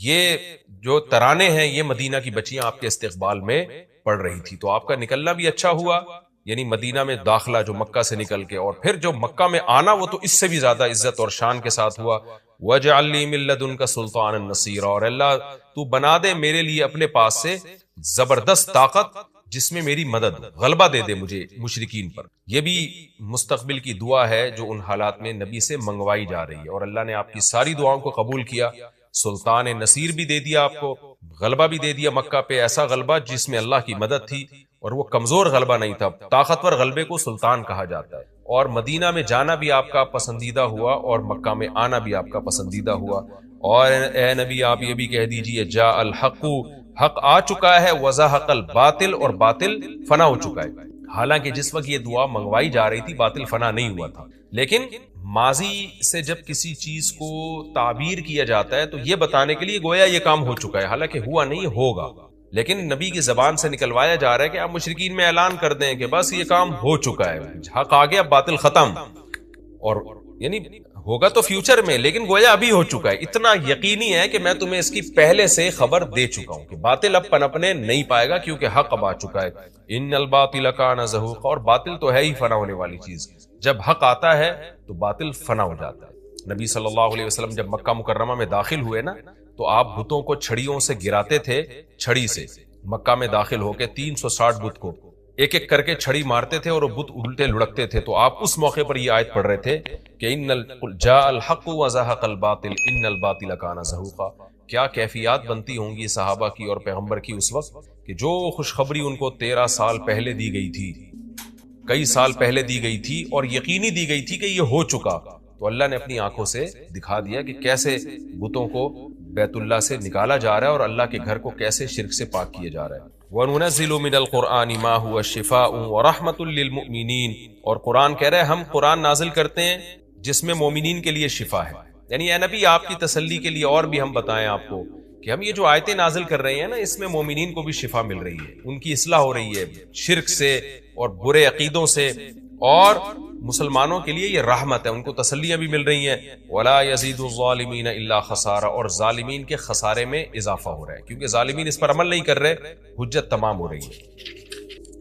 Speaker 4: یہ جو ترانے ہیں یہ مدینہ کی بچیاں آپ کے استقبال میں پڑھ رہی تھی، تو آپ کا نکلنا بھی اچھا ہوا، یعنی مدینہ میں داخلہ جو مکہ سے نکل کے، اور پھر جو مکہ میں آنا وہ تو اس سے بھی زیادہ عزت اور شان کے ساتھ ہوا۔ وَاجْعَلْ لِي مِن لَّدُنْكَ سُلْطَانًا نَصِيرًا، اور اللہ تو بنا دے میرے لیے اپنے پاس سے زبردست طاقت جس میں میری مدد، غلبہ دے دے مجھے مشرکین پر۔ یہ بھی مستقبل کی دعا ہے جو ان حالات میں نبی سے منگوائی جا رہی ہے، اور اللہ نے آپ کی ساری دعاؤں کو قبول کیا، سلطان نصیر بھی دے دیا آپ کو، غلبہ بھی دے دیا مکہ پہ، ایسا غلبہ جس میں اللہ کی مدد تھی، اور وہ کمزور غلبہ نہیں تھا، طاقتور غلبے کو سلطان کہا جاتا ہے۔ اور مدینہ میں جانا بھی آپ کا پسندیدہ ہوا، اور مکہ میں آنا بھی آپ کا پسندیدہ ہوا۔ اور اے نبی آپ یہ بھی کہہ دیجئے جاء الحق، حق آ چکا ہے، وزہق الباطل، اور باطل فنا ہو چکا ہے۔ حالانکہ جس وقت یہ دعا منگوائی جا رہی تھی باطل فنا نہیں ہوا تھا، لیکن ماضی سے جب کسی چیز کو تعبیر کیا جاتا ہے تو یہ بتانے کے لیے گویا یہ کام ہو چکا ہے، حالانکہ ہوا نہیں، ہوگا، لیکن نبی کی زبان سے نکلوایا جا رہا ہے کہ آپ مشرکین میں اعلان کر دیں کہ بس یہ کام ہو چکا ہے، حق آ گیا، باطل ختم، اور یعنی ہوگا تو فیوچر میں، لیکن گویا ابھی ہو چکا ہے۔ اتنا یقینی ہے کہ میں تمہیں اس کی پہلے سے خبر دے چکا ہوں کہ باطل اب پنپنے نہیں پائے گا، کیونکہ حق اب آ چکا ہے۔ ان الباطل کان زہوقا، اور باطل تو ہے ہی فنا ہونے والی چیز، جب حق آتا ہے تو باطل فنا ہو جاتا ہے۔ نبی صلی اللہ علیہ وسلم جب مکہ مکرمہ میں داخل ہوئے نا، تو آپ بتوں کو چھڑیوں سے گراتے تھے، چھڑی سے مکہ میں داخل ہو کے 360 بت کو ایک ایک کر کے چھڑی مارتے تھے، اور وہ بت الٹے لڑکتے تھے، تو آپ اس موقع پر یہ آیت پڑھ رہے تھے کہ جاء الحق وزہق الباطل ان الباطل کان زہوقا۔ کیا کیفیات بنتی ہوں گی صحابہ کی اور پیغمبر کی اس وقت کہ جو خوشخبری ان کو 13 سال پہلے دی گئی تھی، کئی سال پہلے دی گئی تھی اور یقینی دی گئی تھی کہ یہ ہو چکا، تو اللہ نے اپنی آنکھوں سے دکھا دیا کہ کیسے بتوں کو بیت اللہ سے نکالا جا رہا ہے اور اللہ کے گھر کو کیسے شرک سے پاک کیا جا رہا ہے۔ وَنُنَزِّلُ مِنَ الْقُرْآنِ مَا هُوَ شِفَاءٌ وَرَحْمَةٌ لِّلْمُؤْمِنِينَ، اور قرآن کہہ رہے ہیں ہم قرآن نازل کرتے ہیں جس میں مومنین کے لیے شفا ہے، یعنی اے نبی آپ کی تسلی کے لیے اور بھی ہم بتائیں آپ کو کہ ہم یہ جو آیتیں نازل کر رہے ہیں نا، اس میں مومنین کو بھی شفا مل رہی ہے، ان کی اصلاح ہو رہی ہے شرک سے اور برے عقیدوں سے، اور مسلمانوں کے لیے یہ رحمت ہے، ان کو تسلیاں بھی مل رہی ہیں۔ وَلَا يَزِيدُ الظَّالِمِينَ إِلَّا خَسَارًا، اور ظالمین کے خسارے میں اضافہ ہو رہا ہے، کیونکہ ظالمین اس پر عمل نہیں کر رہے، حجت تمام ہو رہی ہے۔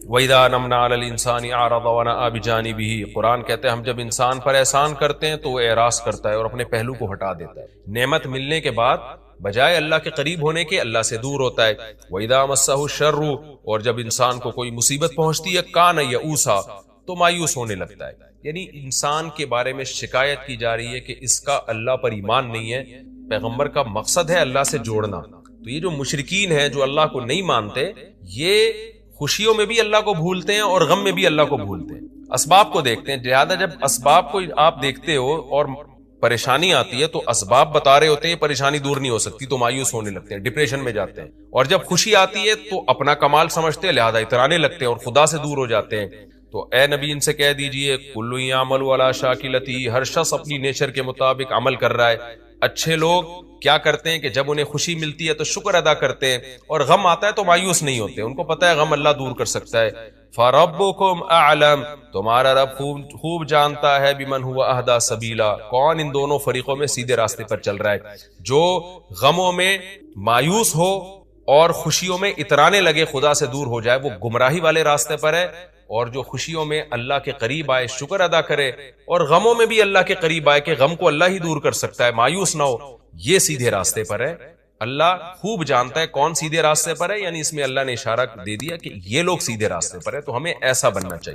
Speaker 4: وَإِذَا أَنْعَمْنَا عَلَى الْإِنسَانِ أَعْرَضَ وَنَأَىٰ بِجَانِبِهِ، قرآن کہتے ہیں ہم جب انسان پر احسان کرتے ہیں تو وہ اعراض کرتا ہے اور اپنے پہلو کو ہٹا دیتا ہے، نعمت ملنے کے بعد بجائے اللہ کے قریب ہونے کے اللہ سے دور ہوتا ہے۔ وَإِذَا مَسَّهُ الشَّرُّ، اور جب انسان کو کوئی مصیبت پہنچتی ہے، كَانَ يَئُوسًا، تو مایوس ہونے لگتا ہے، یعنی انسان کے بارے میں شکایت کی جا رہی ہے کہ اس کا اللہ پر ایمان نہیں ہے۔ پیغمبر کا مقصد ہے اللہ سے جوڑنا، تو یہ جو مشرکین ہیں جو اللہ کو نہیں مانتے، یہ خوشیوں میں بھی اللہ کو بھولتے ہیں اور غم میں بھی اللہ کو بھولتے ہیں، اسباب کو دیکھتے ہیں۔ لہٰذا جب اسباب کو آپ دیکھتے ہو اور پریشانی آتی ہے تو اسباب بتا رہے ہوتے ہیں پریشانی دور نہیں ہو سکتی، تو مایوس ہونے لگتے ہیں، ڈپریشن میں جاتے ہیں، اور جب خوشی آتی ہے تو اپنا کمال سمجھتے ہیں، لہذا اترانے لگتے ہیں اور خدا سے دور ہو جاتے ہیں۔ تو اے نبی ان سے کہہ دیجئے کُلٌّ یعملُ علی شاکلتہ، ہر شخص اپنی نیچر کے مطابق عمل کر رہا ہے۔ اچھے لوگ کیا کرتے ہیں کہ جب انہیں خوشی ملتی ہے تو شکر ادا کرتے ہیں، اور غم آتا ہے تو مایوس نہیں ہوتے، ان کو پتہ ہے غم اللہ دور کر سکتا ہے۔ فَرَبُّكُمْ أَعْلَمُ، تمہارا رب خوب جانتا ہے بِمَنْ هُوَ أَهْدَىٰ سَبِيلًا، کون ان دونوں فریقوں میں سیدھے راستے پر چل رہا ہے۔ جو غموں میں مایوس ہو اور خوشیوں میں اترانے لگے، خدا سے دور ہو جائے، وہ گمراہی والے راستے پر ہے، اور جو خوشیوں میں اللہ کے قریب آئے، شکر ادا کرے، اور غموں میں بھی اللہ کے قریب آئے کہ غم کو اللہ ہی دور کر سکتا ہے، مایوس نہ ہو، یہ سیدھے راستے پر ہے۔ اللہ خوب جانتا ہے کون سیدھے راستے پر ہے، یعنی اس میں اللہ نے اشارہ دے دیا کہ یہ لوگ سیدھے راستے پر ہے، تو ہمیں ایسا بننا چاہیے۔